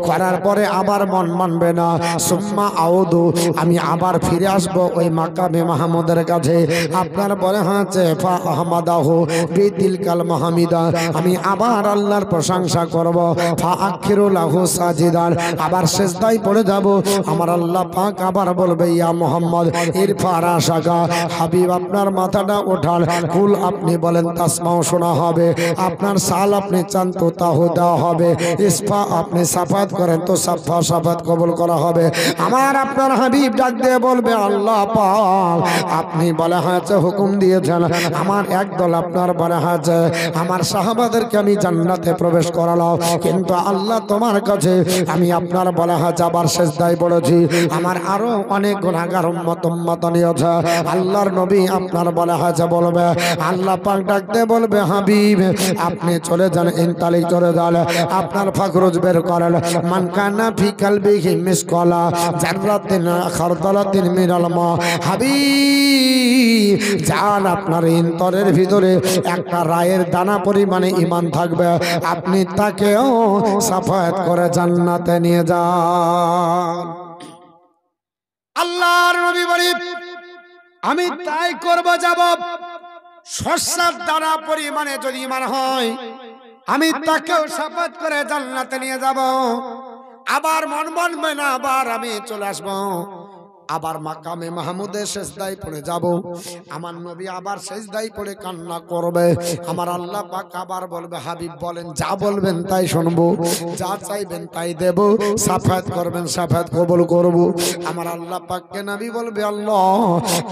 Speaker 1: করার পরে আবার মন মানবে না, সুম্মা আউদু, আমি আবার ফিরে আসব ওই মাকামে মাহমুদের কাছে। আপনার পরে হাঁচে ফা আহমাদাহু বিদিল কাল মাহমিদা, আমি আবার আল্লাহর প্রশংসা করব। ফা আখিরু লাহু সাজিদান, আবার সিজদায় পড়ে যাব। আমার আল্লাহ পাক আবার বলবে, ইয়া মুহাম্মদ ইরফা রাসাকা, হাবিব আপনার মাথাটা ওঠান। কুল, আপনি বলেন, তাসমাও, শোনা হবে। আপনার সাল আপনি চান তো তাহু দেওয়া হবে। ইসফা, আপনি সাফাত করেন তো সাফা সাফাত কবুল করা হবে। আমার আপনার হাবিব ডাক দিয়ে বলবে, আল্লাহ পাক আপনি বলে হয়েছে হুকুম দিয়েছেন, আমার একদল আপনার বলে হয়েছে আমার সাহাবাদেরকে আমি জান্নাতে প্রবেশ করালাম, কিন্তু আল্লাহ তোমার কাছে আমি আপনার বলে হয়েছে আবার সিজদায় পড়েছি। আমার আরো অনেক গুনাহগার উম্মত নিয়েছে। আল্লাহর নবী আপনার বলে হয়েছে বলবে, আল্লাহ পাক ডাক দিয়ে বলবে, হাবিব আপনি চলে যান, ইনতালিক চলে যান। আপনার ফাকরুজ বের করেন, মান কানা ফি কালবিহি মিসকালা জাররাতিন খারদালাতিন মিনাল মা, হাবিব যান, আপনার অন্তরের ভিতরে একটা রায়ের দানা পরিমাণে ঈমান থাকবে, আপনি তাকেও সাফায়াত করে জান্নাতে নিয়ে যান। আল্লাহর নবী বলেন, আমি তাই করব, যাব। শস্যের দানা পরিমাণে যদি ঈমান হয়, আমি তাকেও সাফায়াত করে জান্নাতে নিয়ে যাব। আবার মন মানবে না, আবার আমি চলে আসবো, আবার মাকামে মাহমুদের সিজদায় পড়ে যাব। আমার নবী আবার সিজদায় পড়ে কান্না করবে। আমার আল্লাহ পাক আবার বলবে, হাবিব বলেন, যা বলবেন তাই শুনবো, যা চাইবেন তাই দেব, সাফায়াত করবেন সাফায়াত কবুল করব। আমার আল্লাহ পাককে নবী বলবে, আল্লাহ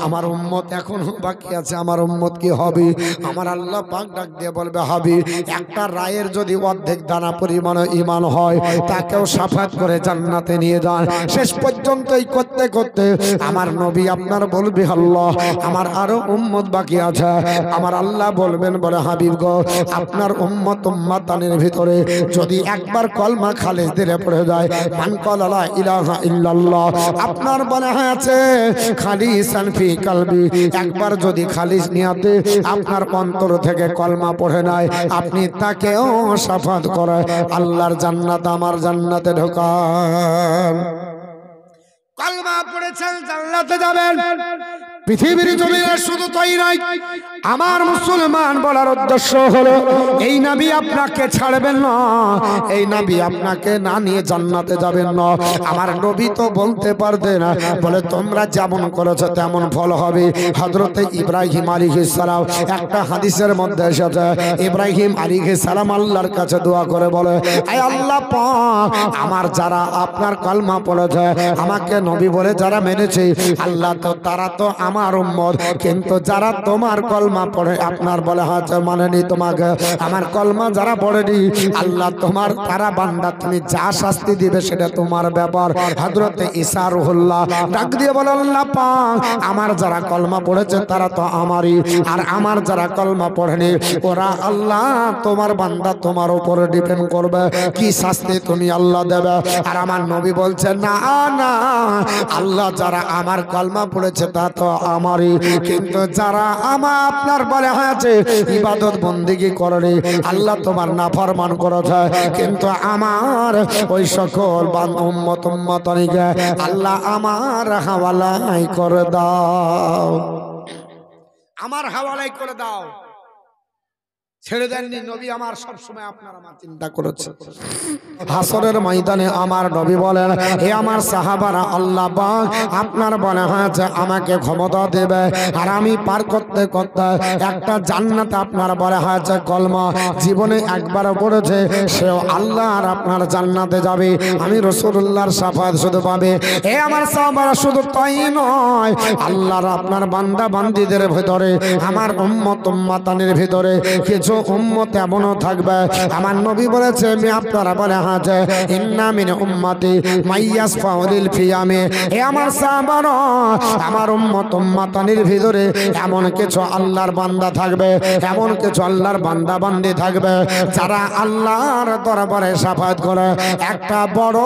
Speaker 1: আমার উম্মত এখন বাকি আছে, আমার উম্মত কি হবে? আমার আল্লাহ পাক ডাক দিয়ে বলবে, হাবিব একটা রায়ের যদি অর্ধেক দানা পরিমাণে ঈমান হয়, তাকেও সাফায়াত করে জান্নাতে নিয়ে যান। শেষ পর্যন্ত এই করতে করতে আমার নবী আপনার বলবে, আল্লাহ আমার আরো উম্মত বাকি আছে। আমার আল্লাহ বলবেন, বলে হাবিব গো, আপনার উম্মত উম্মাতানের ভিতরে যদি একবার কলমা খালিস দিলে পড়ে যায়, মান ক্বালা লা ইলাহা ইল্লাল্লাহ, আপনার বলা আছে খালিসান ফি কলবি, একবার যদি খালিস নিয়াতে আপনার অন্তর থেকে কলমা পড়ে নাই, আপনি তাকেও শাফাত করে আল্লাহর জান্নাত আমার জান্নাতে ঢোকান। কলমা পড়েছেন, জান্নাতে যাবেন। পৃথিবীর জমিনে শুধু তাই নয়, আমার মুসলমান বলার উদ্দেশ্য হলো, এই নবী আপনাকে ছাড়বেন না, এই নবী আপনাকে না নিয়ে জান্নাতে যাবেন না। আমার নবী তো বলতে পারতেন, বলে তোমরা যেমন করেছো তেমন ফল হবে। হযরতে ইব্রাহিম আলাইহিস সালাম, একটা হাদিসের মধ্যে এসেছে, ইব্রাহিম আলাইহিস সালাম আল্লাহর কাছে দোয়া করে বলে, আয় আল্লাহ পাক, আমার যারা আপনার কলমা পড়েছে, আমাকে নবী বলে যারা মেনেছে, আল্লাহ তো তারা তো আমার আমার উম্মত, কিন্তু যারা তোমার কলমা পড়ে আপনার বলে হাত মানেনি তোমাকে, আমার কলমা যারা পড়েনি আল্লাহ তোমার তারা বান্দা, তুমি যা শাস্তি দিবে সেটা তোমার ব্যাপার। হযরতে ঈসা রুহুল্লাহ ডাক দিয়ে বলে আল্লাহ পাক আমার যারা কলমা পড়েছে তারা তো আমারই, আর আমার যারা কলমা পড়েনি ওরা আল্লাহ তোমার বান্দা, তোমার উপরে ডিপেন্ড করবে কি শাস্তি তুমি আল্লাহ দেবে। আর আমার নবী বলছে না না, আল্লাহ যারা আমার কলমা পড়েছে তা তো আমারই, কিন্তু যারা আমার আপনার বলে হয়েছে ইবাদত বন্দেগী করে আল্লাহ তোমার নাফরমান করেছে, কিন্তু আমার ওই সকল উম্মত উম্মতনিকে আল্লাহ আমার হাওয়ালাই করে দাও, আমার হাওয়ালাই করে দাও। ছেড়ে দেননি নবী আমার, সব সময় আপনার আমার চিন্তা করেছে। হাসরের ময়দানে আমার নবী বলেন হে আমার সাহাবারা, আল্লাহ পাক আপনার বলে হয়েছে আমাকে ক্ষমতা দেবে, আর আমি পার করতে করতে একটা জান্নাত আপনার বলে হয়েছে কলমা জীবনে একবার পড়েছে সেও আল্লাহ আর আপনার জান্নাতে যাবে, আমি রাসূলুল্লাহর শাফাত শুধু পাবে। হে আমার সাহাবারা, শুধু তাই নয়, আল্লাহর আপনার বান্দা বান্দীদের ভিতরে আমার উম্মত উম্মাতানের ভিতরে কিছু উম্মত এমনও থাকবে, আমার নবী বলেছে আমি আপনারা বলে হাজে ইন্না মিন উম্মতি মাইয়াসফাউ লিল ফিয়ামে। হে আমার সাহাবারা, আমার উম্মত উম্মাতানির ভিতরে এমন কিছু আল্লাহর বান্দা থাকবে, এমন কিছু আল্লাহর বান্দা বান্দি থাকবে যারা আল্লাহর দরবারে শাফাত করে একটা বড়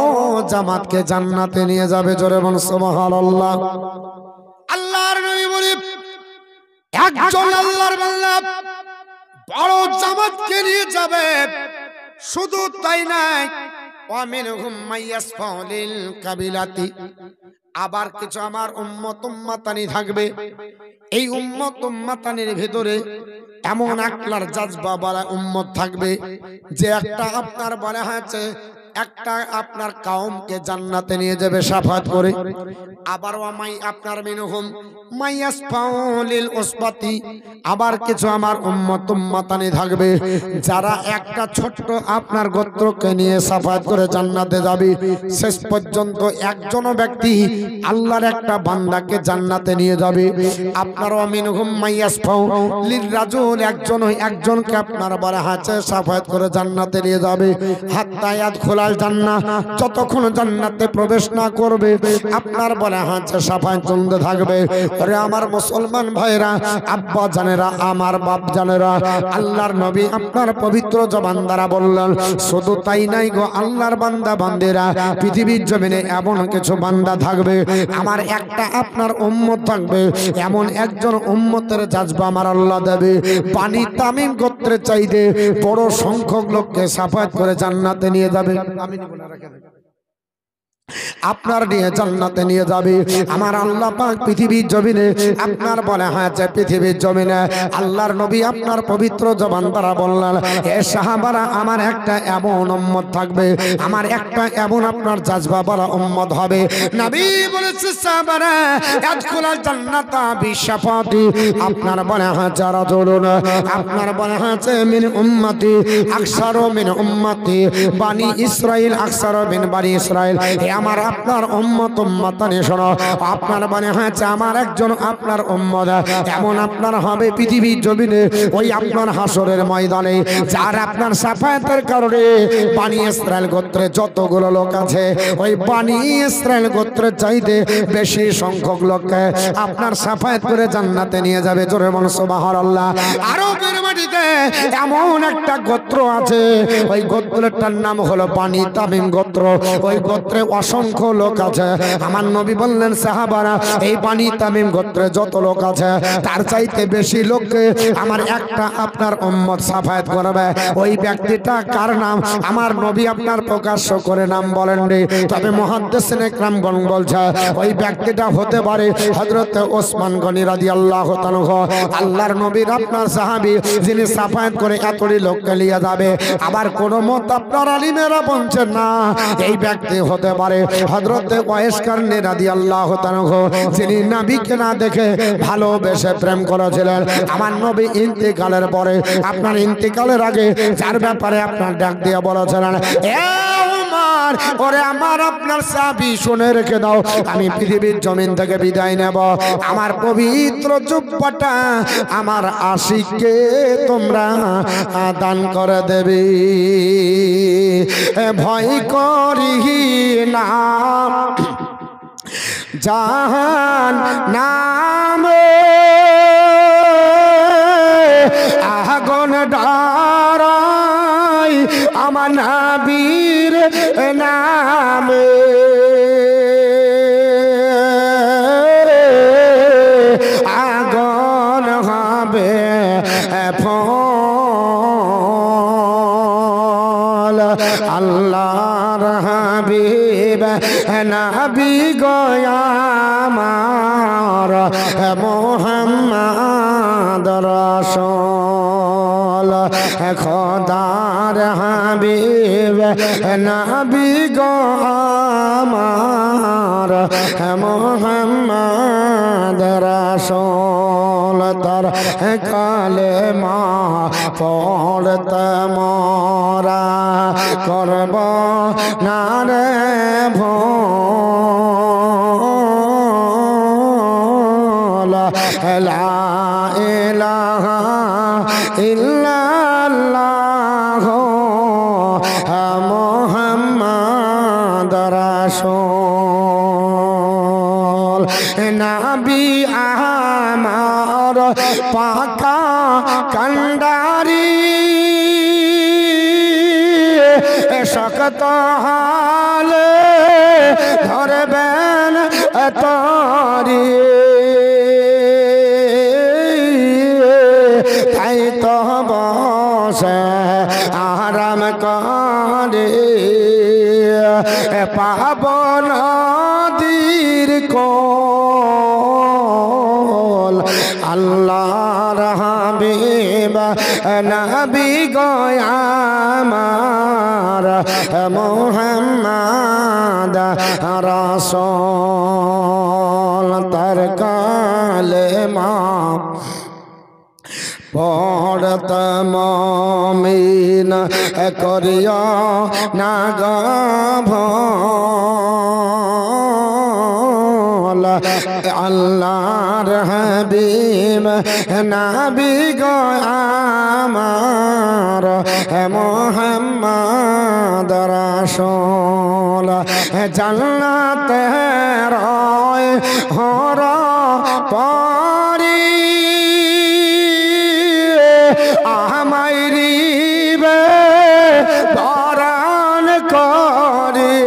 Speaker 1: জামাতকে জান্নাতে নিয়ে যাবে। জোরে বলুন সুবহানাল্লাহ। আল্লাহর নবী বলে একজন আল্লাহর বান্দা বড় জামাতকে নিয়ে যাবে, শুধু তাই নাই ওয়ামিনহুম মাইয়াসফাউ লিল কাবিলাতি, আবার কিছু আমার উম্মত উম্মাতানি থাকবে, এই উম্মত উম্মাতানির ভিতরে এমন আকলার জাজবা বালা উম্মত থাকবে যে একটা আপনার বলা হয়েছে একটা আপনার কওমকে জান্নাতে নিয়ে যাবে শাফাত করে। আবার ওয়ামাই আপনার মিনহুম মাইয়াসফাউ লিল উসবাতি, আবার কিছু আমার উম্মত উম্মাতানি থাকবে যারা একটা ছোট্ট আপনার গোত্রকে নিয়ে শাফাত করে জান্নাতে যাবে। শেষ পর্যন্ত একজন ব্যক্তি আল্লাহর একটা বান্দাকে জান্নাতে নিয়ে যাবে। আপনার মিনহুম মাইয়াসফাউ লিল রাজুল, একজনকে আপনার বলা আছে শাফাত করে জান্নাতে নিয়ে যাবে। হাত্তা ইয়াদখুলাল জান্নাহ, যতক্ষণ জান্নাতে প্রবেশ না করবে আপনার বলা আছে শাফাত চলতে থাকবে। আরে আমার মুসলমান ভাইরা, আব্বা জানেরা, আমার বাপ জানেরা, আল্লাহর নবী আপনার পবিত্র জবান দ্বারা বললেন শুধু তাই নাই গো, আল্লাহর বান্দা বান্দিরা পৃথিবীর জমিনে এমন কিছু বান্দা থাকবে, আমার একটা আপনার উম্মত থাকবে, এমন একজন উম্মতের জাজবা আমার আল্লাহ দেবে। পানি তামিম গোত্রের চাইতে বড় সংখ্যক লোককে শাফাত করে জান্নাতে নিয়ে যাবে, আপনার নিয়ে জান্নাতে নিয়ে যাবে। আমার আল্লাহ পাক পৃথিবীর জমিনে আপনার বলা হয়েছে পৃথিবীর জমিনে আল্লাহর নবী আপনার পবিত্র জবান দ্বারা বললেন হে সাহাবারা, আমার একটা এমন উম্মত থাকবে, আমার একটা এমন আপনার জাজবা বলা উম্মত হবে। নবী বলেছে সাহাবারা ইয়াদখুলাল জান্নাতা বিশাফাতি, আপনার বলা হয়েছে রাজুলুন, আপনার বলা হয়েছে মিন উম্মতি আকসারু মিন উম্মতি বানি ইসরাইল আকসারু মিন বানি ইসরাইল। আমার আপনার উম্মত উম্মাতানি শোনো, আপনার মনে হয়েছে আমার একজন আপনার উম্মত এমন আপনার হবে পৃথিবীর জমিনে ওই আপনার হাসরের ময়দানে, যার আপনার শাফায়াতের কারণে বানি ইসরাইল গোত্রে যতগুলো লোক আছে ওই বানি ইসরাইল গোত্রের চাইতে বেশি সংখ্যক লোককে আপনার শাফায়াত করে জান্নাতে নিয়ে যাবে। জোরে বলুন সুবহানাল্লাহ। আরবের মাটিতে এমন একটা গোত্র আছে, ওই গোত্রটার নাম হলো বানি তামিম গোত্র। ওই গোত্রে অসংখ্য লোক আছে। আমার নবী বললেন সাহাবারা, এই বানি তামিম গোত্রে যত লোক আছে তার চাইতে বেশি লোককে আমার একটা আপনার উম্মত শাফায়াত করবে। ওই ব্যক্তিটা কার নাম আমার নবী আপনার প্রকাশ্য করে নাম বলেন রে, তবে মুহাদ্দিসিনে ইকরামগণ বলছে ওই ব্যক্তিটা হতে পারে হযরত ওসমান গনি রাদিয়াল্লাহু তাআলা, আল্লাহর নবীর আপনার সাহাবী যিনি শাফায়াত করে এতটি লোককে নিয়ে যাবে। আবার কোন মত আপনার আলিমেরা বলছেন না, এই ব্যক্তি হতে পারে হযরত ওয়াইস কারনী রাদিয়াল্লাহু তাআলা, যিনি নবীকে না দেখে ভালোবেসে প্রেম করেছিলেন। আমার নবী ইন্তেকালের পরে আপনার ইন্তেকালের আগে যার ব্যাপারে আপনার ডাক দিয়ে বলেছিলেন আমার, ওরে আমার আপনার চাবি শুনে রেখে দাও, আমি পৃথিবীর জমিন থেকে বিদায় নেব। আমার পবিত্র জুব্বাটা আমার আশিককে তোমরা দান করে দেবে। ভয় করি না জাহান নামে, আগুন ডরাই আমার নবীর নামে। আগুন হবে ফল আল্লাহর হাবিব নবী গো আমার মুহাম্মদ রাসূল, খোদার হাবিব নবী গো আমার মুহাম্মদ রাসূল। তার কালেমা পড়তে মোরা করব না রে ভুল। লা ইলাহা ইল্লাল্লাহ মুহাম্মদ রাসূল। নবী আমার পাকা কান্ডারি, শক্ত হালে ধরবেন তরি, তাই তো বসে আরাম করে পাবন নদীর কোল। আল্লাহর হাবিব নবী গো আমার মুহাম্মদ রাসূল। তার কালেমা পড়তে মুমিন করিয়া না গো ভুল। আল্লাহর হাবিব নবী গো আমার মুহাম্মদ রাসূল। জান্নাতে রয় হর পরি আমাইরিবে বরণ করে,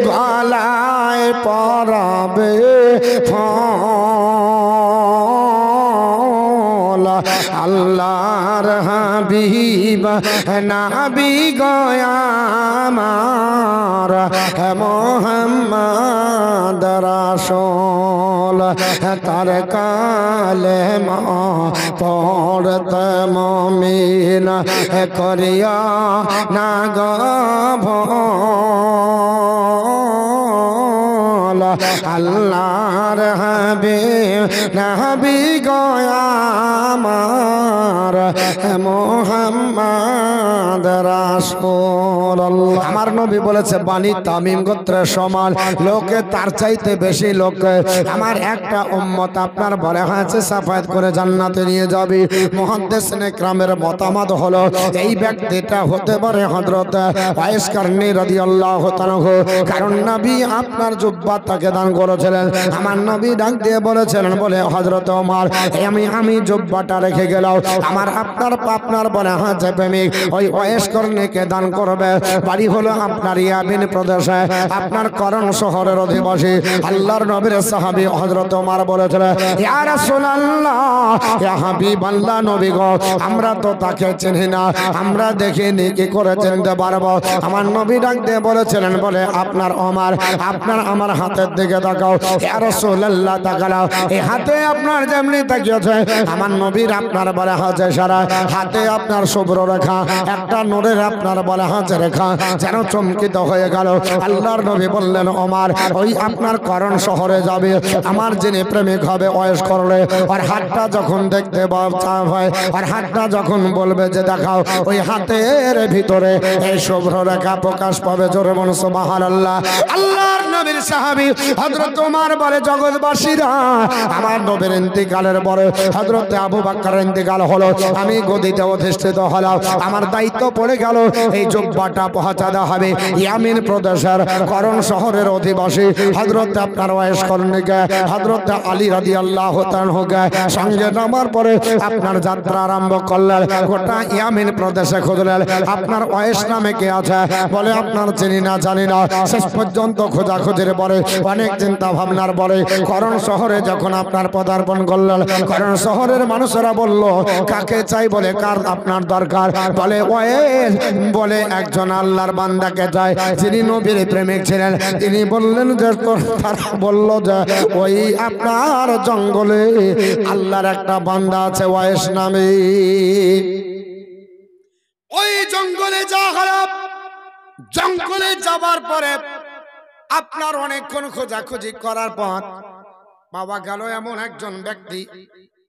Speaker 1: গলায় পরাবে ফল। আল্লাহর হাবিব নবী গো আমার মুহাম্মদ রাসূল। তার কালেমা পড়তে মুমিন করিয়া না গো ভুল। আল্লাহর হাবিব নবী গো আমার মুহাম্মদ রাসূল। আমার নবী বলেছে বানি তামিম গোত্রের সমান লোকে তার চাইতে বেশি লোক আমার একটা উম্মত আপনার বলে হয়েছে সাফায়াত করে জান্নাতে নিয়ে যাবে। মুহাদ্দিসিনে কেরামের মতামত হলো এই ব্যক্তিটা হতে পারে হযরত ওয়াইস কারনী রাদিয়াল্লাহু তাআলা, কারণ নবী আপনার জুব্বা তাকে দান করেছিলেন। আমার নবী ডাক দিয়ে বলেছিলেন বলে হযরত ওমর আমি জুব্বাটা রেখে গেলাম, আমার আপনার বলে হাতে প্রেমিক ওই ওয়াইস কারনীকে দান করবে। বাড়ি হলো আপনার ইয়াবিন প্রদেশে, আপনার করণ শহরের অধিবাসী। আল্লাহর নবীর সাহাবী হযরত ওমর বলেছিলেন ইয়া রাসূলুল্লাহ ইয়া হাবিবাল্লাহ নবী গো, আমরা তো তাকে চিনি না, আমরা দেখিনি, কি করে চিনতে পারবো? আমার নবী ডাক দিয়ে বলেছিলেন বলে আপনার ওমর আপনার আমার হাতের দিকে তাকাও। ইয়া রাসূলুল্লাহ তাকাও, এই হাতে আপনার যেমনি তাকিয়েছে আমার নবীর আপনার বলে হাতে সারা হাতে আপনার শুভ্র রেখা, একটা নূরের আপনার বলে হাতে রেখা যেন চমকিত হয়ে গেল। আল্লাহর নবী বললেন, ওমর ওই আপনার করণ শহরে যাবে, আমার যিনি প্রেমিক হবে ওয়াইস করলে, আর হাতটা যখন দেখতে হয়, আর হাতটা যখন বলবে যে দেখাও, ওই হাতের ভিতরে এই শুভ্র রেখা প্রকাশ পাবে। জোরে বলুন সুবহানাল্লাহ। আল্লাহর নবীর সাহাবী হযরত ওমর বলে, জগৎবাসীরা আমার নবীর ইন্তিকালের পরে হযরত আবু বকর ইন্তিকাল হলো, আমি গদিতে অধিষ্ঠিত হলাম, আমার দায়িত্ব পড়ে গেল এই জুব্বাটা পৌঁছা দেওয়া হবে ইয়ামিন প্রদেশের করণ শহরের অধিবাসী হযরত আপনার ওয়াইস করণীকে হযরত আলী রাদিয়াল্লাহু তাআলা সঙ্গে নামার পরে আপনার যাত্রা আরম্ভ করলেন। গোটা ইয়ামিন প্রদেশে খুঁজলেন আপনার ওয়াইস নামে কে আছে, বলে আপনার চিনি না জানি না। শেষ পর্যন্ত খোঁজাখুঁজির পরে অনেক চিন্তা ভাবনার পরে করণ শহরে যখন আপনার পদার্পণ করলেন, করণ শহরের মানুষেরা বলল কাকে চাই, বলে কার আপনার দরকার, বলে ওয়াইস, বলে একজন আল্লাহর বান্দাকে চাই যিনি নবীর প্রেমিক ছিলেন। তিনি বললেন যে তারা বলল যে ওই আপনার জঙ্গলে আল্লাহর একটা বান্দা আছে ওয়াইস নামে।
Speaker 2: ওই জঙ্গলে যাওয়া হলো। জঙ্গলে যাবার পরে আপনার অনেকক্ষণ খোঁজাখুঁজি করার পর পাওয়া গেল এমন একজন ব্যক্তি।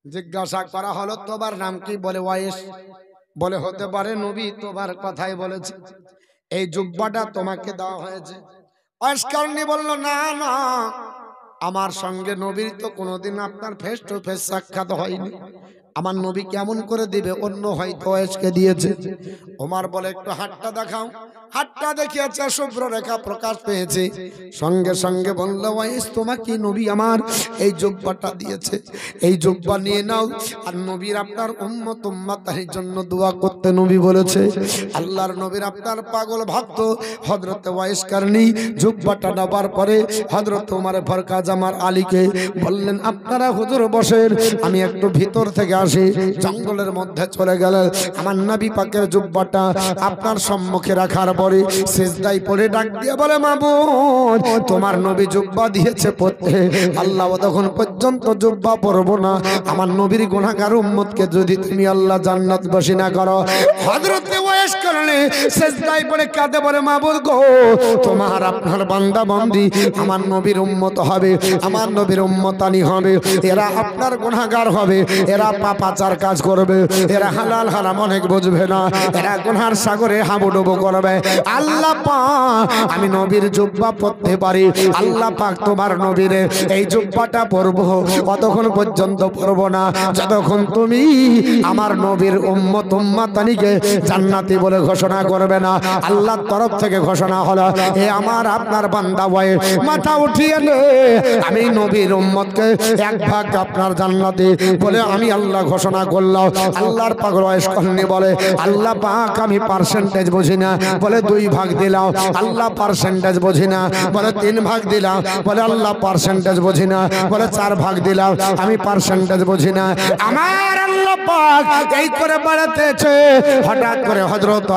Speaker 2: জিজ্ঞাসা করা হলো, তোমার নাম কি? বলে ওয়াইস। বলে হতে পারে নবী তোমার কথাই বলেছে, এই জুব্বাটা তোমাকে দেওয়া হয়েছে। ওয়াইস কারণী বলল, না না, আমার সঙ্গে নবীর তো কোনোদিন আপনার ফেস টু ফেস সাক্ষাৎ হয়নি, আমার নবী কেমন করে দিবে, অন্য হয়তো ওয়াইসকে দিয়েছে। ওমর বলে, একটু হাতটা দেখাও। হাতটা দেখিয়েছে, শুভ্র রেখা প্রকাশ পেয়েছে। সঙ্গে সঙ্গে বলল, ওয়াইস তোমাকে নবী আমার এই জুব্বাটা দিয়েছে, এই জুব্বা নিয়ে নাও, আর নবীর আপনার উম্মত উম্মাতের জন্য দোয়া করতে নবী বলেছে। আল্লাহর নবীর আপনার পাগল ভক্ত হযরত ওয়াইস কারণী জুব্বাটা নেবার পরে হযরত ওমর ফারুক আজমার আলীকে বললেন, আপনারা হুজুর বসেন, আমি একটু ভিতর থেকে আসি। জঙ্গলের মধ্যে চলে গেলেন। আমার নবী পাকের জুব্বাটা আপনার সম্মুখে রাখার পরে সিজদায় পড়ে ডাক দিয়ে বলে, মাবুদ তোমার নবী জুব্বা দিয়েছে পড়তে, আল্লাহ তখন পর্যন্ত জুব্বা পরবো না, আমার নবীর গুনাহগার উম্মতকে যদি তুমি আল্লাহ জান্নাতবাসী না করো। হযরত ওয়াইস করলে সিজদায় পড়ে কাঁদে, বলে মাবুদ গো, তোমার আপনার বান্দা বান্দি আমার নবীর উম্মত হবে, আমার নবীর উম্মতানি হবে, এরা আপনার গুনাহগার হবে, এরা পাপাচার কাজ করবে, এরা হালাল হারাম অনেক বুঝবে না, এরা গুনার সাগরে হাবুডুবু করবে। আল্লাহ পাক আমি নবীর জুব্বা পরতে পারি, আল্লাহ পাক তোমার নবীর এই জুব্বাটা পরবো, কতক্ষণ পর্যন্ত পরবো না যতক্ষণ তুমি আমার নবীর উম্মত উম্মাতানিকে জান্নাতি বলে ঘোষণা করবে না। আল্লাহর তরফ থেকে ঘোষণা হলো, এ আমার আপনার বান্দা ওয়াইস, মাথা উঠিয়ে নে, আমি নবীর উম্মতকে এক ভাগ আপনার জান্নাতি বলে আমি আল্লাহ ঘোষণা করলাম। আল্লাহর পাগল ওয়াইস করনি বলে, আল্লাহ পাক আমি পার্সেন্টেজ বুঝি না, বলে 2 ভাগ দিলাম। আল্লাহ পার্সেন্টেজ বুঝি না, বলে 3 ভাগ দিলাম। বলে আল্লাহ পার্সেন্টেজ বুঝি না, বলে 4 ভাগ দিলাম। আমি পার্সেন্টেজ বুঝি না। আমার আল্লাহ পাক এই করে বাড়াতেছে। হঠাৎ করে হযরত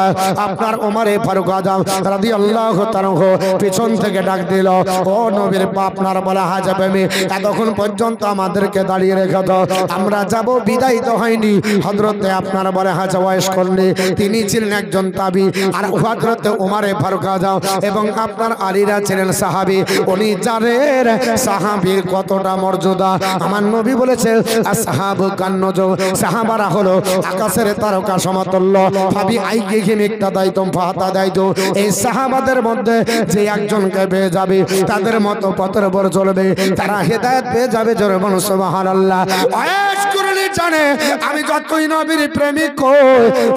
Speaker 2: আপনার ওমর ফারুক আজম রাদিয়াল্লাহু তাআলা পিছন থেকে ডাক দিল, ও নবীর আপনার বলা হাজাবে, এতক্ষণ পর্যন্ত আমাদেরকে দাঁড়িয়ে রেখে দাও, আমরা যাব, বিদায় তো হয়নি। হযরতে আপনার বলে হাজা ওয়াইস করলে তিনি ছিলেন একজন তাবি, আর হযরতে ওমর ফারুক আজম এবং আপনার আলীরা ছিলেন সাহাবী। উনি জানেন সাহাবীর কতটা মর্যাদা। আমার নবী বলেছে, আসহাবু কান্নজুম, সাহাবারা হলো আকাশের তারকা সমতুল্য। ভাবি আইকে একটা দায়িত্ব ফাতা দায়িত্ব, এই সাহাবাদের মধ্যে যে একজনকে পেয়ে যাবে তাদের মতো পথের উপর চলবে, তারা হেদায়েত পেয়ে যাবে। জোরে বলুন সুবহানাল্লাহ। ওয়াইস করলে জানে আমি যতই নবীর প্রেমিক হই,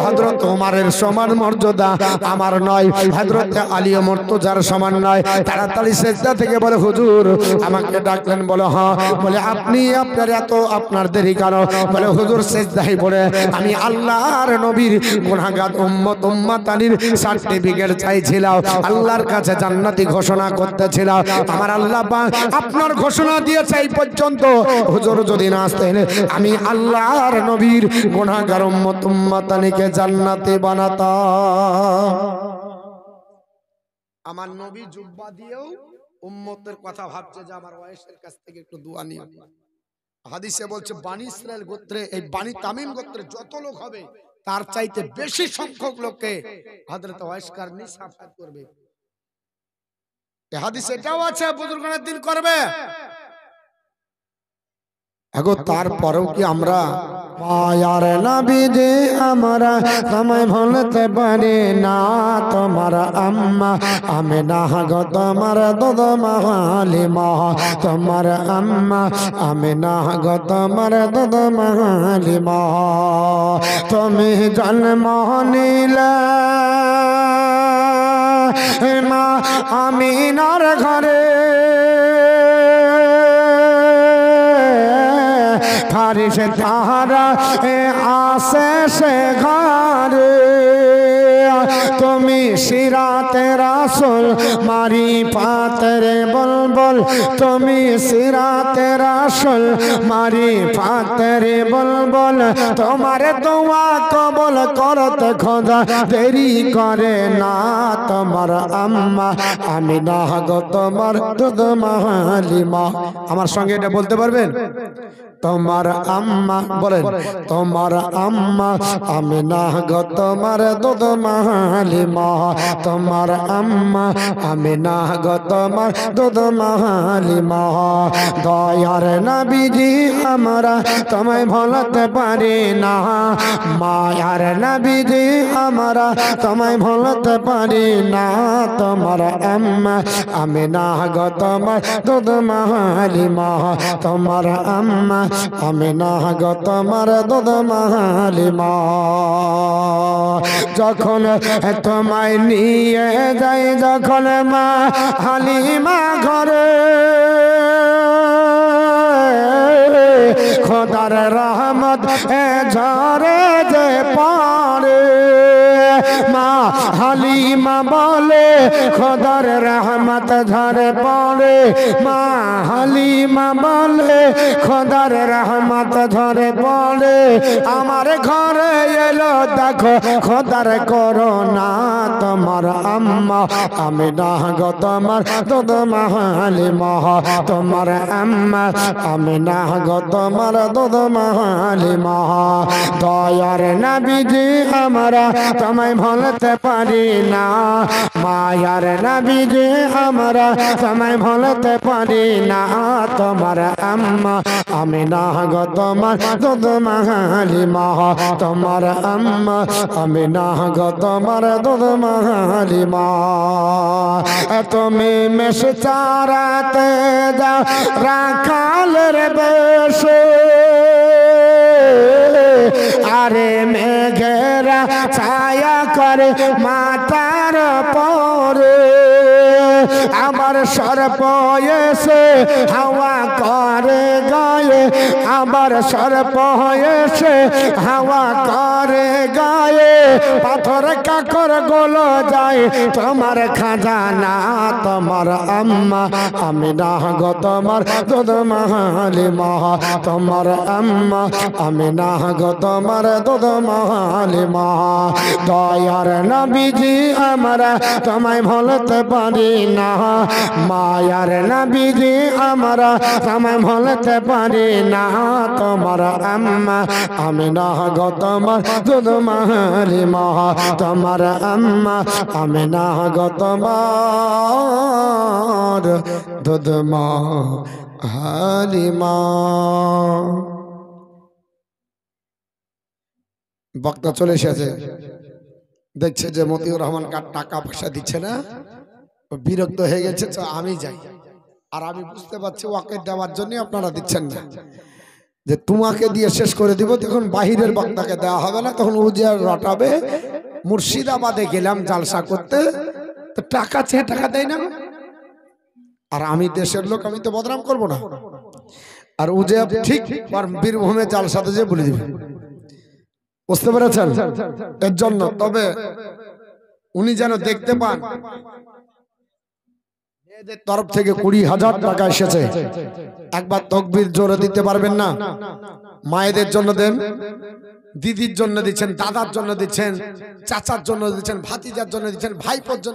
Speaker 2: হযরত ওমরের সমান মর্যাদা আমার নয়, হযরত আলী ও মুর্তজার সমান নয়। তাড়াতাড়ি সিজদা থেকে বলে, হুজুর আমাকে ডাকলেন? বলে হ্যাঁ। বলে আপনি আপনার এত আপনার দেরি কেন? বলে হুজুর সিজদায় পড়ে আমি আল্লাহর নবীর গুনাহগার উম্মত উম্মাতানির সার্টিফিকেট চাইছিলাম, আল্লাহর কাছে জান্নাতি ঘোষণা করতেছিলাম। আমার আল্লাহ পাক আপনার ঘোষণা দিয়েছে এই পর্যন্ত, হুজুর যদি না আসতেন আমি আল্লাহর নবীর গুনাহগার উম্মত উম্মাতানিকে জান্নাতি বানাতাম। আমার নবী জুব্বা দিয়েও উম্মতের কথা ভাবছে যে আমার ওয়াইসের কাছ থেকে একটু দোয়া নিও। হাদিসে বলছে বানি ইসরায়েল গোত্রে, এই বানি তামিম গোত্রে যত লোক হবে তার চাইতে বেশি সংখ্যক লোককে হযরত ওয়াইস কারনী সাফাত করবে। এই হাদিসে এটাও আছে বুজুর্গানের দিন করবে।
Speaker 1: এখন তারপরেও কি আমরা মায়ার নবীজি আমরা সময় ভুলতে পারি না, তোমার আম্মা আমিনা গো তোমার দুধ হালিমা, তোমার আম্মা আমিনা গো তোমার দুধ হালিমা। তুমি জন্ম নিলে মা আমিনার ঘরে, ফারিস তাহারা আসে সে ঘরে, তুমি সিরাতে রাসূল মারি পাতরে বলবল, তুমি সিরাতে রাসূল মারি পাতরে বলবল, তোমার দোয়া কবুল করতে খোদা দেরি করে না, তোমার আম্মা আমিনা গো তোমার দুধ হালিমা। আমার সঙ্গে এটা বলতে পারবেন? তোমার আম্মা বলেন, তোমার আম্মা আমিনা গো তোমার দুধ হালিমা, তোমার আম্মা আমিনা গো তোমার দুধ হালিমা। দয়ার নবীজি আমরা তোমায় ভুলতে পারি না, মায়ার নবীজি আমরা তোমায় ভুলতে পারি না, তোমার আম্মা আমিনা গো তোমার দুধ হালিমা, তোমার আম্মা আমিনা গো তোমার দুধ হালিমা। যখন তোমায় নিয়ে যাই যখন মা হালিমা ঘরে, খোদার রহমত ঝরে যে পড়ে, মা হালিমা বলে খোদার রহমত ঝরে পড়ে, মা হালিমা বলে খোদার রহমত ঝরে পড়ে, আমার ঘরে এলো দেখো খোদার করোনা, তোমার আম্মা আমিনা গো তোমার দুধ হালিমা, তোমার আম্মা আমিনা গো তোমার দুধ হালিমা। দয়ার নবীজি আমরা তোমায় ভুলতে পারি না, মায়ার নবীজি আমরা তোমায় ভুলতে পারি না, তোমার আম্মা আমিনা গো তোমার দুধ হালিমা, তোমার আম্মা আমিনা গো তোমার দুধ হালিমা। তুমি মেষ চারাতে যাও রাখালের বেশে, আরে মেঘেরা ছায়া করে মাথার পরে, আবার সর্প এসে হাওয়া করে গায়ে, আবার সর্প এসে হাওয়া করে গায়ে, পাথর কাকর গোলো যায় তোমার খাজানা, তোমার আম্মা আমিনা গো তোমার দুধ হালিমা, তোমার আম্মা আমিনা গো তোমার দুধ হালিমা। দয়ার নবীজি আমরা তোমায় ভুলতে পারি না, মায়ার নবীজি আমরা তোমায় ভুলতে পারি না, তোমার আম্মা আমিনা গো তোমার দুধ হালিমা, তোমার আম্মা আমিনা গো তোমার দুধ হালিমা। বক্তা চলে এসেছে, দেখছে যে মতিউর রহমান কার টাকা পয়সা দিচ্ছে না, বিরক্ত হয়ে গেছে, তো আমি যাই। আর আমি বুঝতে পারছি ওকে দেওয়ার জন্য আপনারা দিচ্ছেন না, যে তোমাকে দিয়ে শেষ করে দিব, তখন বাহিরের বক্তাকে দেওয়া হবে না, তখন উজিয়ার রটাবে। মুর্শিদাবাদে গেলাম জালসা করতে, তো টাকা চেয়ে টাকা দেয় না, আর আমি দেশের লোক, আমি তো বদনাম করব না। আর উজিয়া ঠিক বীরভূমে জালসাতে যে বলে দিবে, বুঝতে পেরেছেন? এর জন্য তবে উনি যেন দেখতে পান মেয়েদের তরফ থেকে 20,000 টাকা এসেছে, একবার তাকবীর জোরে দিতে পারবেন না? মায়েদের জন্য দেন, দিদির জন্য দিচ্ছেন, দাদার জন্য দিচ্ছেন, চাচার জন্য দিচ্ছেন, ভাতিজার জন্য দিচ্ছেন, ভাইপোর জন্য